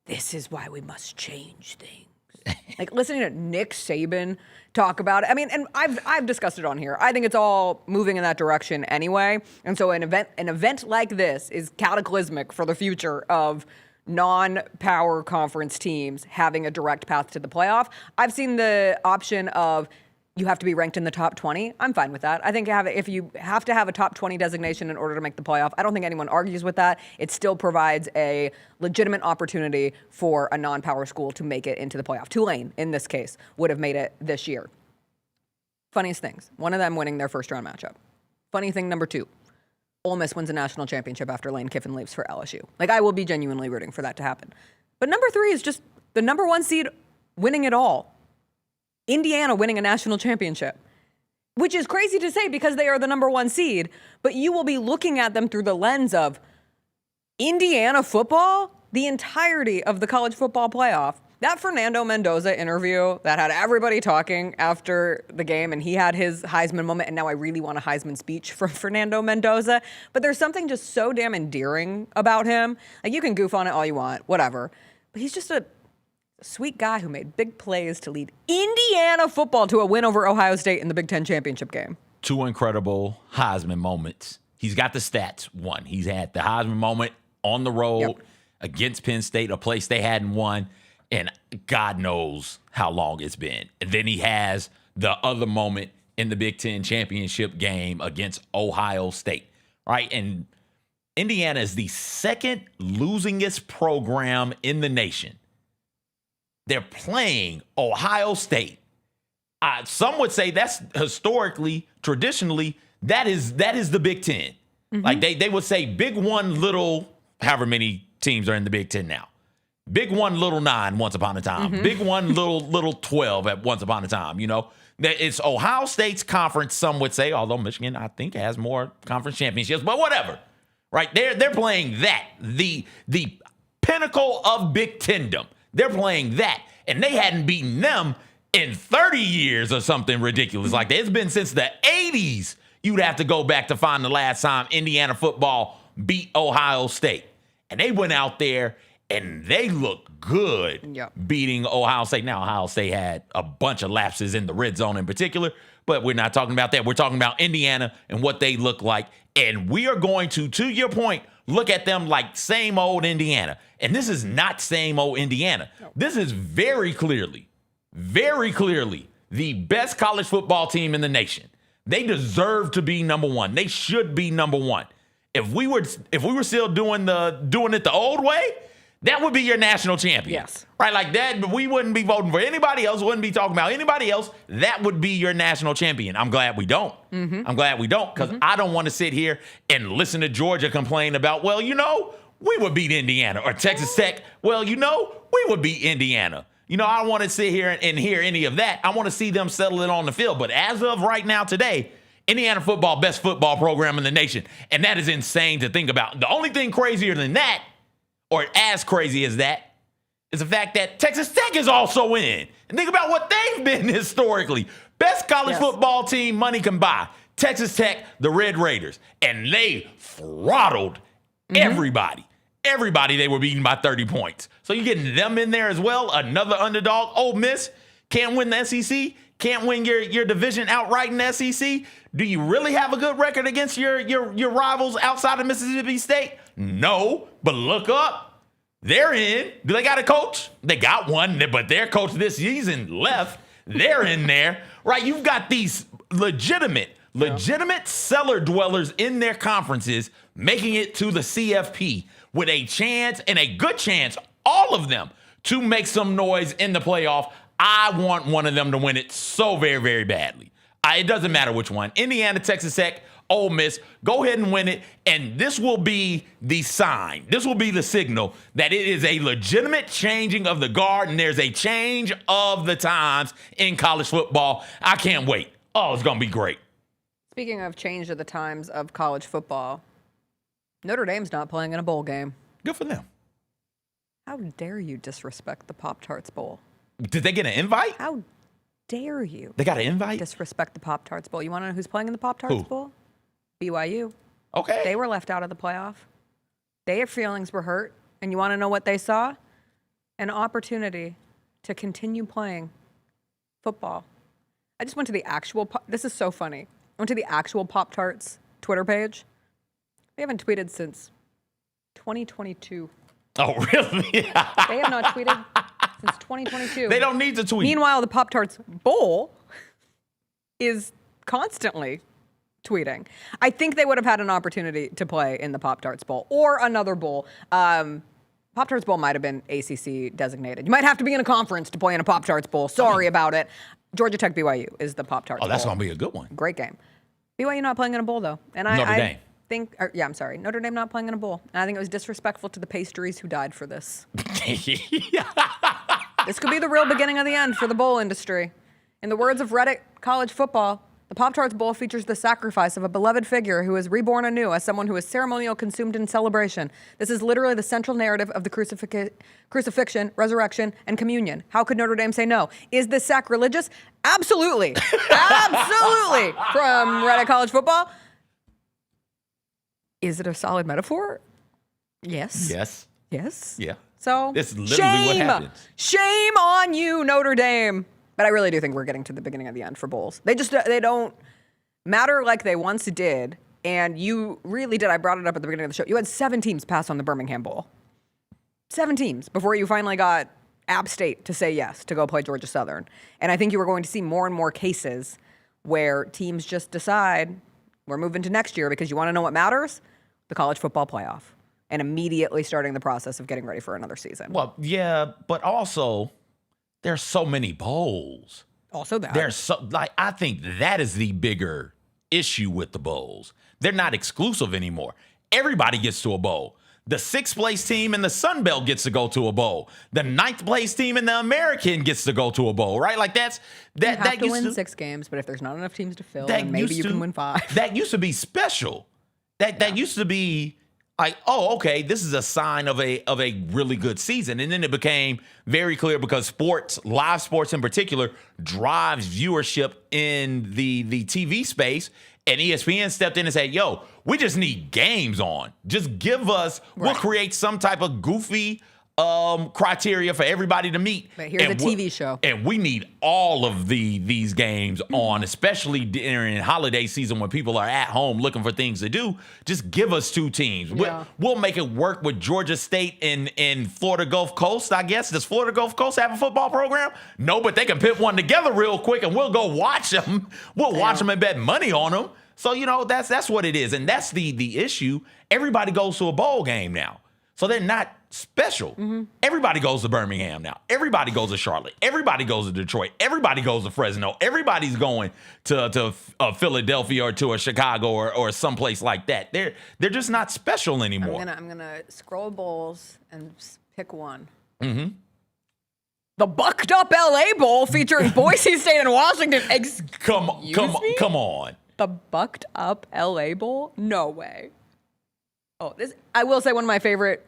is why we must change things. Like, listening to Nick Saban talk about it. I mean, and I've discussed it on here. I think it's all moving in that direction anyway. And so an event like this is cataclysmic for the future of non-power conference teams having a direct path to the playoff. I've seen the option of you have to be ranked in the top 20. I'm fine with that. I think if you have to have a top 20 designation in order to make the playoff, I don't think anyone argues with that. It still provides a legitimate opportunity for a non-power school to make it into the playoff. Tulane, in this case, would have made it this year. Funniest things. One of them winning their first round matchup. Funny thing number 2. Ole Miss wins a national championship after Lane Kiffin leaves for LSU. Like, I will be genuinely rooting for that to happen. But number 3 is just the number 1 seed winning it all. Indiana winning a national championship, which is crazy to say because they are the number 1 seed, but you will be looking at them through the lens of Indiana football, the entirety of the college football playoff. That Fernando Mendoza interview that had everybody talking after the game, and he had his Heisman moment, and now I really want a Heisman speech from Fernando Mendoza. But there's something just so damn endearing about him. Like, you can goof on it all you want, whatever. But he's just a sweet guy who made big plays to lead Indiana football to a win over Ohio State in the Big Ten championship game. 2 incredible Heisman moments. He's got the stats. 1, he's had the Heisman moment on the road against Penn State, a place they hadn't won. And God knows how long it's been. And then he has the other moment in the Big Ten championship game against Ohio State, right? And Indiana is the 2nd losingest program in the nation. They're playing Ohio State. Some would say that's historically, traditionally, that is the Big Ten. Mm-hmm. Like they would say big 1, little, however many teams are in the Big Ten now. Big 1, little 9 once upon a time. Big 1, little 12 at once upon a time, you know. It's Ohio State's conference, some would say, although Michigan, I think, has more conference championships, but whatever. Right? They're playing that. The pinnacle of Big Tendom. They're playing that. And they hadn't beaten them in 30 years or something ridiculous like that. It's been since the 80s. You'd have to go back to find the last time Indiana football beat Ohio State. And they went out there and they looked good beating Ohio State. Now, Ohio State had a bunch of lapses in the red zone in particular, but we're not talking about that. We're talking about Indiana and what they look like. And we are going to your point, look at them like same old Indiana. And this is not same old Indiana. This is very clearly the best college football team in the nation. They deserve to be number one. They should be number one. If we were still doing it the old way, that would be your national champion. Yes. Right, like that, but we wouldn't be voting for anybody else, wouldn't be talking about anybody else. That would be your national champion. I'm glad we don't. I'm glad we don't, because I don't want to sit here and listen to Georgia complain about, well, you know, we would beat Indiana, or Texas Tech, well, you know, we would beat Indiana. You know, I don't want to sit here and hear any of that. I want to see them settle it on the field. But as of right now today, Indiana football, best football program in the nation. And that is insane to think about. The only thing crazier than that, or as crazy as that, is the fact that Texas Tech is also in. And think about what they've been historically. Best college football team money can buy. Texas Tech, the Red Raiders. And they throttled everybody. Everybody they were beaten by 30 points. So you're getting them in there as well. Another underdog. Ole Miss can't win the SEC. Can't win your division outright in the SEC. Do you really have a good record against your rivals outside of Mississippi State? No, but look up. They're in. Do they got a coach? They got one, but their coach this season left. They're in there, right? You've got these legitimate cellar dwellers in their conferences making it to the CFP with a chance, and a good chance, all of them, to make some noise in the playoff. I want one of them to win it so very, very badly. It doesn't matter which one. Indiana, Texas Tech, Ole Miss, go ahead and win it. And this will be the sign. This will be the signal that it is a legitimate changing of the guard, and there's a change of the times in college football. I can't wait. Oh, it's going to be great. Speaking of change of the times of college football, Notre Dame's not playing in a bowl game. Good for them. How dare you disrespect the Pop-Tarts Bowl? Did they get an invite? How dare you? They got an invite? Disrespect the Pop-Tarts Bowl. You want to know who's playing in the Pop-Tarts Bowl? BYU. Okay. They were left out of the playoff. Their feelings were hurt. And you want to know what they saw? An opportunity to continue playing football. I just went to the actual, this is so funny. I went to the actual Pop-Tarts Twitter page. They haven't tweeted since 2022. Oh, really? They have not tweeted since 2022. They don't need to tweet. Meanwhile, the Pop-Tarts Bowl is constantly tweeting. I think they would have had an opportunity to play in the Pop-Tarts Bowl or another bowl. Pop-Tarts Bowl might have been ACC designated. You might have to be in a conference to play in a Pop-Tarts Bowl. Sorry about it. Georgia Tech BYU is the Pop-Tarts Bowl. Oh, that's going to be a good one. Great game. BYU not playing in a bowl, though. And Notre Dame. I'm sorry. Notre Dame not playing in a bowl. And I think it was disrespectful to the pastries who died for this. This could be the real beginning of the end for the bowl industry. In the words of Reddit College Football, the Pop-Tarts Bowl features the sacrifice of a beloved figure who is reborn anew as someone who is ceremonial consumed in celebration. This is literally the central narrative of the crucifixion, resurrection, and communion. How could Notre Dame say no? Is this sacrilegious? Absolutely. Absolutely. From Reddit College Football. Is it a solid metaphor? Yes. Yes. Yes. Yeah. So, this is literally what happens. Shame on you, Notre Dame. But I really do think we're getting to the beginning of the end for bowls. They don't matter like they once did. And you really did. I brought it up at the beginning of the show. You had 7 teams pass on the Birmingham Bowl. 7 teams before you finally got App State to say yes to go play Georgia Southern. And I think you were going to see more and more cases where teams just decide we're moving to next year because you want to know what matters? The college football playoff. And immediately starting the process of getting ready for another season. Well, yeah, but also there's so many bowls. Also that. I think that is the bigger issue with the bowls. They're not exclusive anymore. Everybody gets to a bowl. The 6th place team in the Sun Belt gets to go to a bowl. The 9th place team in the American gets to go to a bowl, right? Like that. You have to win 6 games, but if there's not enough teams to fill, then maybe you can win 5. That used to be special. That used to be like, oh, okay, this is a sign of a really good season. And then it became very clear because sports, live sports in particular, drives viewership in the TV space. And ESPN stepped in and said, yo, we just need games on. Just give us, we'll create some type of goofy criteria for everybody to meet. But here's a TV show. And we need all of these games on, especially during holiday season when people are at home looking for things to do. Just give us 2 teams. Yeah. We'll make it work with Georgia State and Florida Gulf Coast, I guess. Does Florida Gulf Coast have a football program? No, but they can put one together real quick and we'll go watch them. We'll watch them and bet money on them. So, that's what it is. And that's the issue. Everybody goes to a bowl game now. So they're not special. Mm-hmm. Everybody goes to Birmingham now. Everybody goes to Charlotte. Everybody goes to Detroit. Everybody goes to Fresno. Everybody's going to Philadelphia or to a Chicago or someplace like that. They're just not special anymore. I'm gonna scroll bowls and pick one. Mm-hmm. The Bucked Up LA Bowl featuring Boise State and Washington. Come on. The Bucked Up LA Bowl? No way. Oh, I will say one of my favorite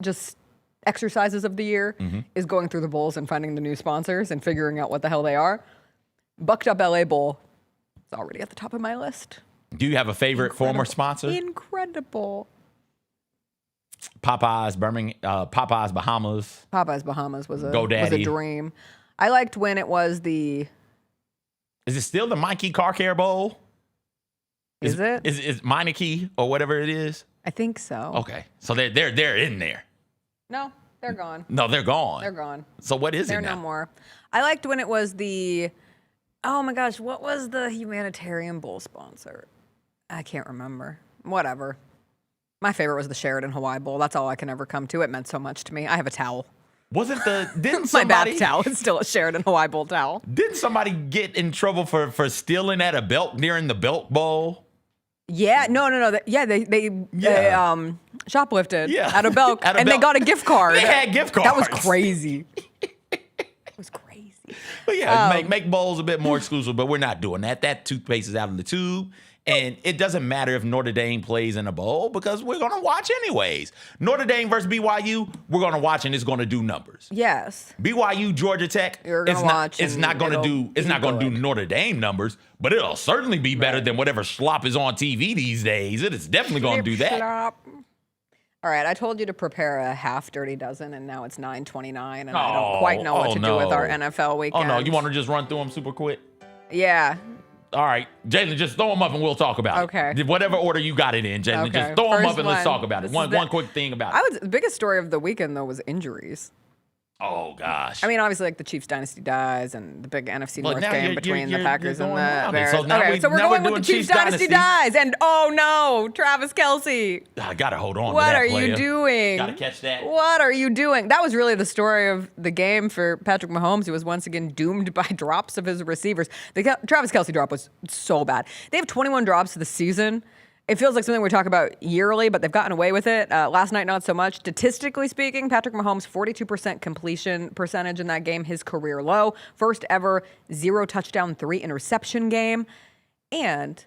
just exercises of the year is going through the bowls and finding the new sponsors and figuring out what the hell they are. Bucked Up LA Bowl is already at the top of my list. Do you have a favorite former sponsor? Incredible. Popeyes Bahamas. Popeyes Bahamas was a GoDaddy. dream. I liked when it was the... Is it still the Mikey Car Care Bowl? Is it? Is Meineke or whatever it is? I think so. Okay. So they're in there. No, they're gone. No, they're gone. They're gone. So what is They're it now? no more. I liked when it was the... Oh my gosh, what was the humanitarian bowl sponsor? I can't remember. Whatever. My favorite was the Sheraton Hawaii Bowl. That's all I can ever come to. It meant so much to me. I have a towel. Didn't My somebody... bath towel is still a Sheraton Hawaii Bowl towel. Didn't somebody get in trouble for stealing at a belt during the Belt Bowl? Yeah, no. They shoplifted at a belt, At a and belt. they got a gift card. They had gift cards. That was crazy. It was crazy. But yeah, make bowls a bit more exclusive, but we're not doing that. That toothpaste is out of the tube. And it doesn't matter if Notre Dame plays in a bowl because we're going to watch anyways. Notre Dame versus BYU, we're going to watch and it's going to do numbers. Yes. BYU Georgia Tech, You're gonna watch it's and not going to do it'll do Notre Dame numbers, but it'll certainly be better than whatever slop is on TV these days. It is definitely going to do that. Slop. All right, I told you to prepare a half dirty dozen, and now it's 9:29, and I don't quite know what to do with our NFL weekend. Oh no, you want to just run through them super quick? Yeah. All right, Jalen, just throw them up and we'll talk about it. Okay. Whatever order you got it in, Jalen, Okay. just throw them First up and let's one. talk about it. This One is quick thing about it. The biggest story of the weekend, though, was injuries. Oh, gosh. I mean, obviously, like the Chiefs dynasty dies and the big NFC Well, North now game you're- between you're- the Packers you're and going the around it. Bears. So now Okay, we- so we're now going we're with the doing Chiefs Chiefs dynasty dynasty. dies. And oh no, Travis Kelce. I got to hold on to What that are player. you doing? Got to catch that. What are you doing? That was really the story of the game for Patrick Mahomes, who was once again doomed by drops of his receivers. The Travis Kelce drop was so bad. They have 21 drops this season. It feels like something we talk about yearly, but they've gotten away with it. Last night, not so much. Statistically speaking, Patrick Mahomes, 42% completion percentage in that game, his career low. First ever 0 touchdown, 3 interception game. And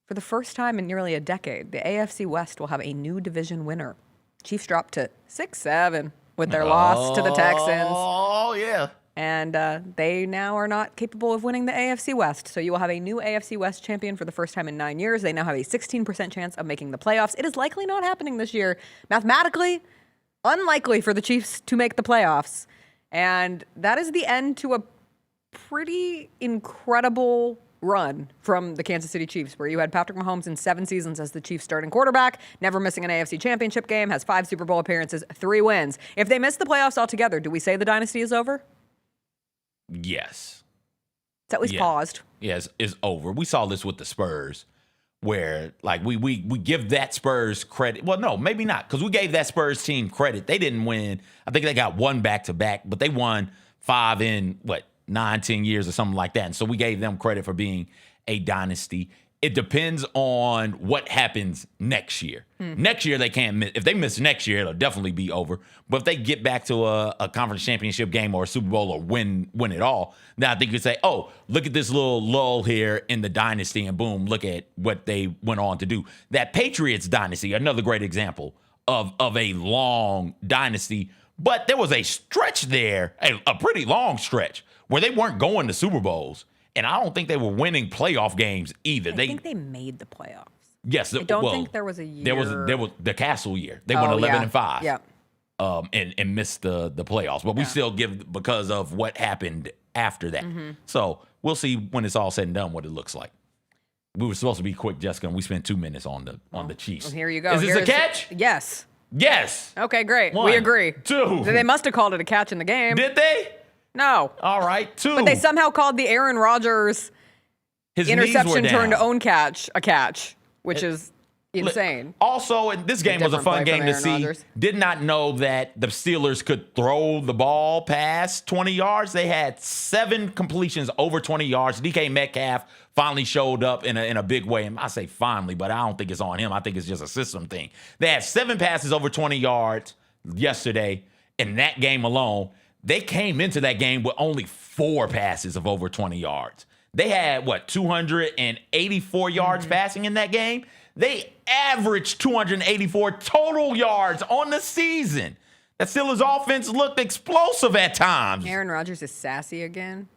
for the first time in nearly a decade, the AFC West will have a new division winner. Chiefs dropped to 6-7 with their loss to the Texans. Oh, yeah. And they now are not capable of winning the AFC West. So you will have a new AFC West champion for the first time in 9 years. They now have a 16% chance of making the playoffs. It is likely not happening this year. Mathematically, unlikely for the Chiefs to make the playoffs. And that is the end to a pretty incredible run from the Kansas City Chiefs, where you had Patrick Mahomes in 7 seasons as the Chiefs starting quarterback, never missing an AFC championship game, has 5 Super Bowl appearances, 3 wins. If they miss the playoffs altogether, do we say the dynasty is over? Yes. It's at least paused. Yes, it's over. We saw this with the Spurs, where like we give that Spurs credit. Well, no, maybe not, because we gave that Spurs team credit. They didn't win. I think they got 1 back-to-back, but they won 5 in 9, 10 years or something like that. And so we gave them credit for being a dynasty It depends on what happens next year. Next year, they can't miss. If they miss next year, it'll definitely be over. But if they get back to a conference championship game or a Super Bowl or win it all, then I think you could say, oh, look at this little lull here in the dynasty, and boom, look at what they went on to do. That Patriots dynasty, another great example of a long dynasty. But there was a stretch there, a pretty long stretch, where they weren't going to Super Bowls. And I don't think they were winning playoff games either. I think they made the playoffs. Yes, I don't think there was a year. There was the Castle year. They won 11-5. Yeah. And missed the playoffs. But we still give because of what happened after that. So we'll see when it's all said and done what it looks like. We were supposed to be quick, Jessica, and we spent 2 minutes on the Chiefs. Well, here you go. Is this a catch? Yes. Yes. Okay, great. 1, we agree. 2. They must have called it a catch in the game. Did they? No. All right, 2. But they somehow called the Aaron Rodgers His interception knees were turn to down. own catch a catch, which is insane. Also, and this game was a fun game to see. Rodgers. Did not know that the Steelers could throw the ball past 20 yards. They had 7 completions over 20 yards. DK Metcalf finally showed up in a big way. And I say finally, but I don't think it's on him. I think it's just a system thing. They had 7 passes over 20 yards yesterday in that game alone. They came into that game with only 4 passes of over 20 yards. They had, 284 yards passing in that game? They averaged 284 total yards on the season. That Steelers offense looked explosive at times. Aaron Rodgers is sassy again.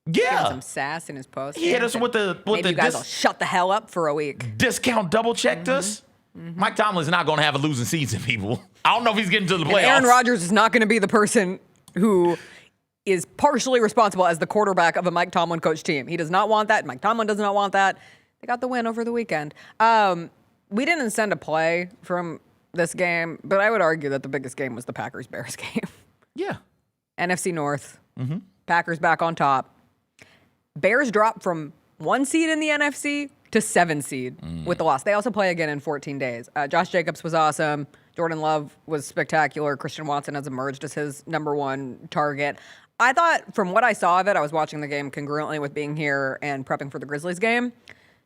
Yeah. He got some sass in his post. He hit us with Maybe you guys will shut the hell up for a week. Discount double-checked us. Mike Tomlin's not going to have a losing season, people. I don't know if he's getting to the playoffs. And Aaron Rodgers is not going to be the person who is partially responsible as the quarterback of a Mike Tomlin coach team. He does not want that. Mike Tomlin does not want that. They got the win over the weekend. We didn't send a play from this game, but I would argue that the biggest game was the Packers-Bears game. Yeah. NFC North. Packers back on top. Bears dropped from 1 seed in the NFC to 7 seed with the loss. They also play again in 14 days. Josh Jacobs was awesome. Jordan Love was spectacular. Christian Watson has emerged as his number 1 target. I thought from what I saw of it, I was watching the game congruently with being here and prepping for the Grizzlies game.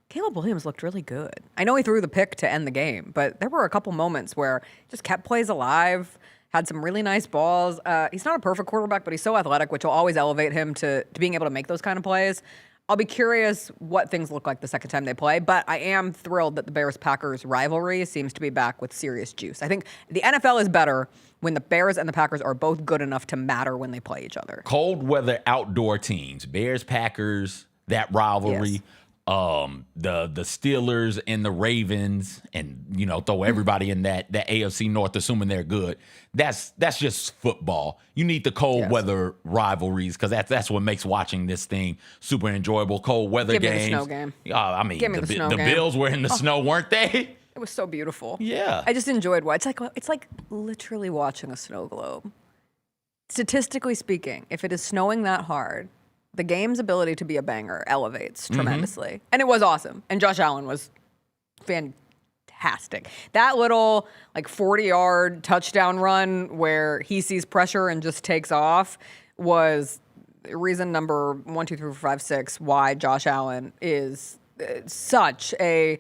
Caleb Williams looked really good. I know he threw the pick to end the game, but there were a couple moments where he just kept plays alive, had some really nice balls. He's not a perfect quarterback, but he's so athletic, which will always elevate him to being able to make those kind of plays. I'll be curious what things look like the second time they play, but I am thrilled that the Bears-Packers rivalry seems to be back with serious juice. I think the NFL is better when the Bears and the Packers are both good enough to matter when they play each other. Cold weather outdoor teams, Bears-Packers, that rivalry. Yes. The Steelers and the Ravens, and throw everybody in that AFC North, assuming they're good. That's just football. You need the cold weather rivalries because that's what makes watching this thing super enjoyable. Cold weather Give games. Me the snow game. Give me the Bills were in the snow, weren't they? It was so beautiful. Yeah. I just enjoyed it's like literally watching a snow globe. Statistically speaking, if it is snowing that hard, the game's ability to be a banger elevates tremendously. And it was awesome. And Josh Allen was fantastic. That little 40-yard touchdown run where he sees pressure and just takes off was reason number 1, 2, 3, 4, 5, 6 why Josh Allen is such a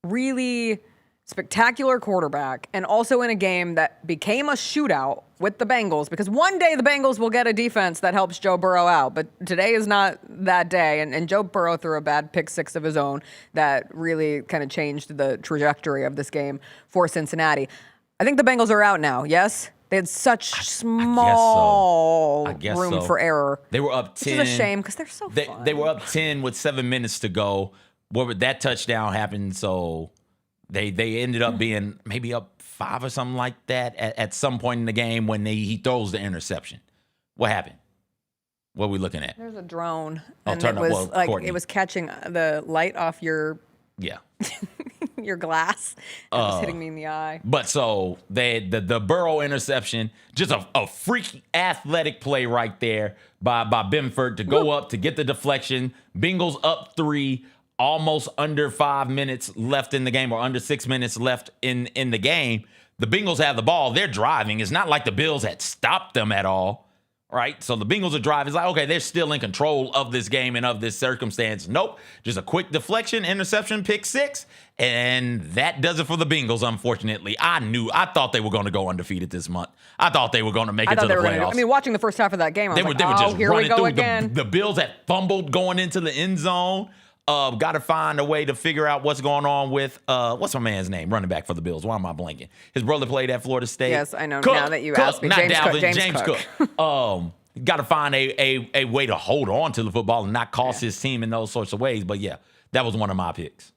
really spectacular quarterback, and also in a game that became a shootout with the Bengals, because one day the Bengals will get a defense that helps Joe Burrow out, but today is not that day, and Joe Burrow threw a bad pick 6 of his own that really kind of changed the trajectory of this game for Cincinnati. I think the Bengals are out now, yes? They had such small room for error. They were up 10. Which is a shame because they're so fun. They were up 10 with 7 minutes to go. That touchdown happened, so they ended up being maybe up 5 or something like that at some point in the game when he throws the interception. What happened? What are we looking at? There's a drone, Oh, and turn it up. was Well, Courtney. it was catching the light off your your glass. It was hitting me in the eye. But so the Burrow interception, just a freaky athletic play right there by Benford to go up to get the deflection. Bengals up 3. Almost under 5 minutes left in the game, or under 6 minutes left in the game. The Bengals have the ball. They're driving. It's not like the Bills had stopped them at all. right? So the Bengals are driving. It's like, okay, they're still in control of this game and of this circumstance. Nope. Just a quick deflection, interception, pick 6. And that does it for the Bengals, unfortunately. I thought they were going to go undefeated this month. I thought they were going to make it to the playoffs. I mean, watching the first half of that game, I was like, here we go again. The Bills had fumbled going into the end zone. Got to find a way to figure out what's going on with, what's my man's name, running back for the Bills? Why am I blanking? His brother played at Florida State. Yes, I know. Cook, now that you Cook, asked me. not James Dalvin, Cook. James Cook. Got to find a way to hold on to the football and not cost his team in those sorts of ways. But yeah, that was one of my picks.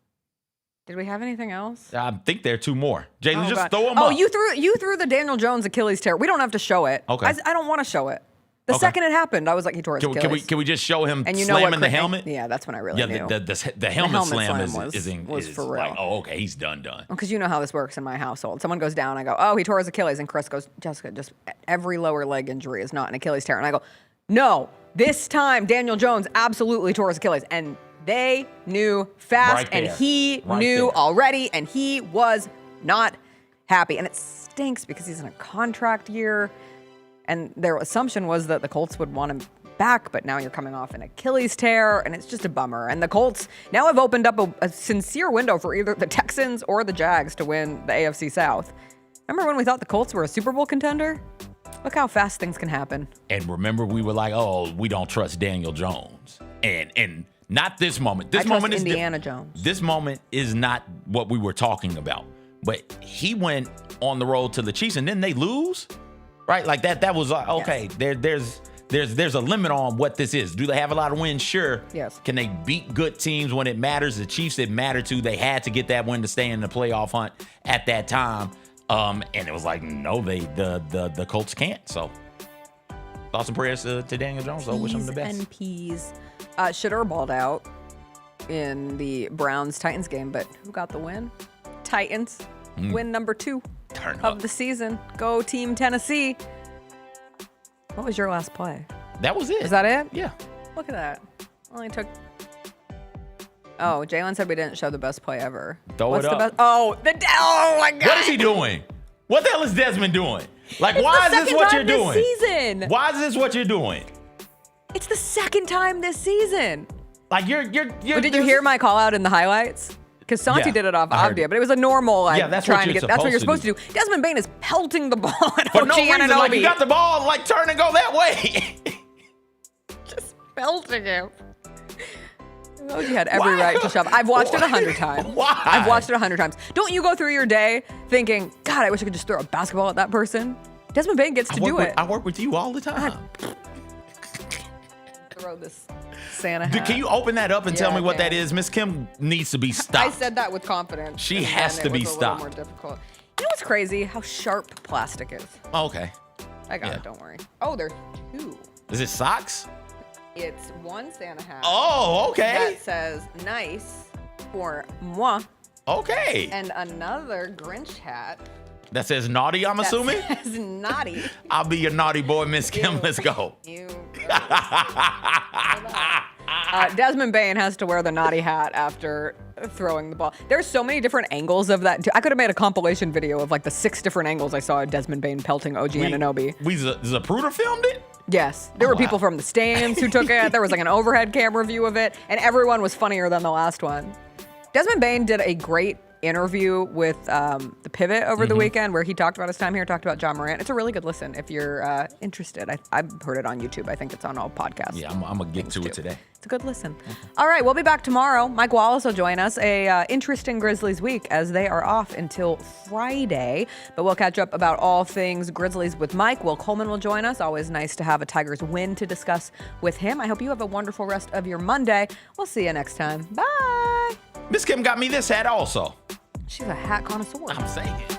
Did we have anything else? I think there are 2 more. Jalen, just throw them up. Oh, you threw the Daniel Jones Achilles tear. We don't have to show it. Okay. I don't want to show it. The second it happened, I was like, he tore his Achilles. Can we just show him and slamming the helmet? Yeah, that's when I really knew. The helmet slam was for real. Like, oh, okay, he's done. Because you know how this works in my household. Someone goes down, I go, oh, he tore his Achilles. And Chris goes, Jessica, just every lower leg injury is not an Achilles tear. And I go, no, this time Daniel Jones absolutely tore his Achilles. And they knew fast, and he knew already, and he was not happy. And it stinks because he's in a contract year. And their assumption was that the Colts would want him back, but now you're coming off an Achilles tear, and it's just a bummer. And the Colts now have opened up a sincere window for either the Texans or the Jags to win the AFC South. Remember when we thought the Colts were a Super Bowl contender? Look how fast things can happen. And remember, we were like, oh, we don't trust Daniel Jones. And not this moment. This moment is Indiana Jones. This moment is not what we were talking about. But he went on the road to the Chiefs, and then they lose. Right, like that was like, okay. Yes. There's a limit on what this is. Do they have a lot of wins? Sure. Yes. Can they beat good teams when it matters? The Chiefs, it mattered to. They had to get that win to stay in the playoff hunt at that time. And it was like, no, the Colts can't. So thoughts and prayers to Daniel Jones. So wish him the best. And peas. Shedeur balled out in the Browns-Titans game, but who got the win? Titans. Win number 2 of the season. Go Team Tennessee. What was your last play? That was it. Is that it? Yeah. Look at that. Only took... Oh, Jalen said we didn't show the best play ever. What's the best? Oh, oh my God. What is he doing? What the hell is Desmond doing? Like, why is this what you're doing? Season. Why is this what you're doing? It's the second time this season. Like, you're did you hear my call out in the highlights? Because Santi did it off Avdia, but it was a normal, like, that's trying what to get. That's what you're supposed to do. Desmond Bain is pelting the ball at for no reason. Anunoby. Like, you got the ball, like, turn and go that way. Just pelting him. OG had every right to shove. I've watched it 100 times. Why? I've watched it 100 times. Don't you go through your day thinking, God, I wish I could just throw a basketball at that person? Desmond Bain gets to do it. I work with you all the time. Throw this Santa hat. Can you open that up and tell me what that is? Miss Kim needs to be stopped. I said that with confidence. She has to be stopped. More difficult. You know what's crazy? How sharp plastic is. Oh, okay. I got it. Don't worry. Oh, there's 2. Is it socks? It's one Santa hat. Oh, okay. That says nice for moi. Okay. And another Grinch hat. That says naughty, I'm assuming? That says naughty. I'll be your naughty boy, Miss Kim. Let's go. Desmond Bain has to wear the naughty hat after throwing the ball. There's so many different angles of that. I could have made a compilation video of like the 6 different angles I saw of Desmond Bain pelting OG Anunoby. Zapruder filmed it? Yes. There were people from the stands who took it. There was like an overhead camera view of it, and everyone was funnier than the last one. Desmond Bain did a great interview with The Pivot over the weekend where he talked about his time here, talked about John Morant. It's a really good listen if you're interested. I've heard it on YouTube. I think it's on all podcasts. Yeah, I'm going to get to it today. It's a good listen. All right, we'll be back tomorrow. Mike Wallace will join us. A interesting Grizzlies week as they are off until Friday. But we'll catch up about all things Grizzlies with Mike. Will Coleman will join us. Always nice to have a Tigers win to discuss with him. I hope you have a wonderful rest of your Monday. We'll see you next time. Bye. Miss Kim got me this hat also. She's a hat connoisseur. I'm saying it.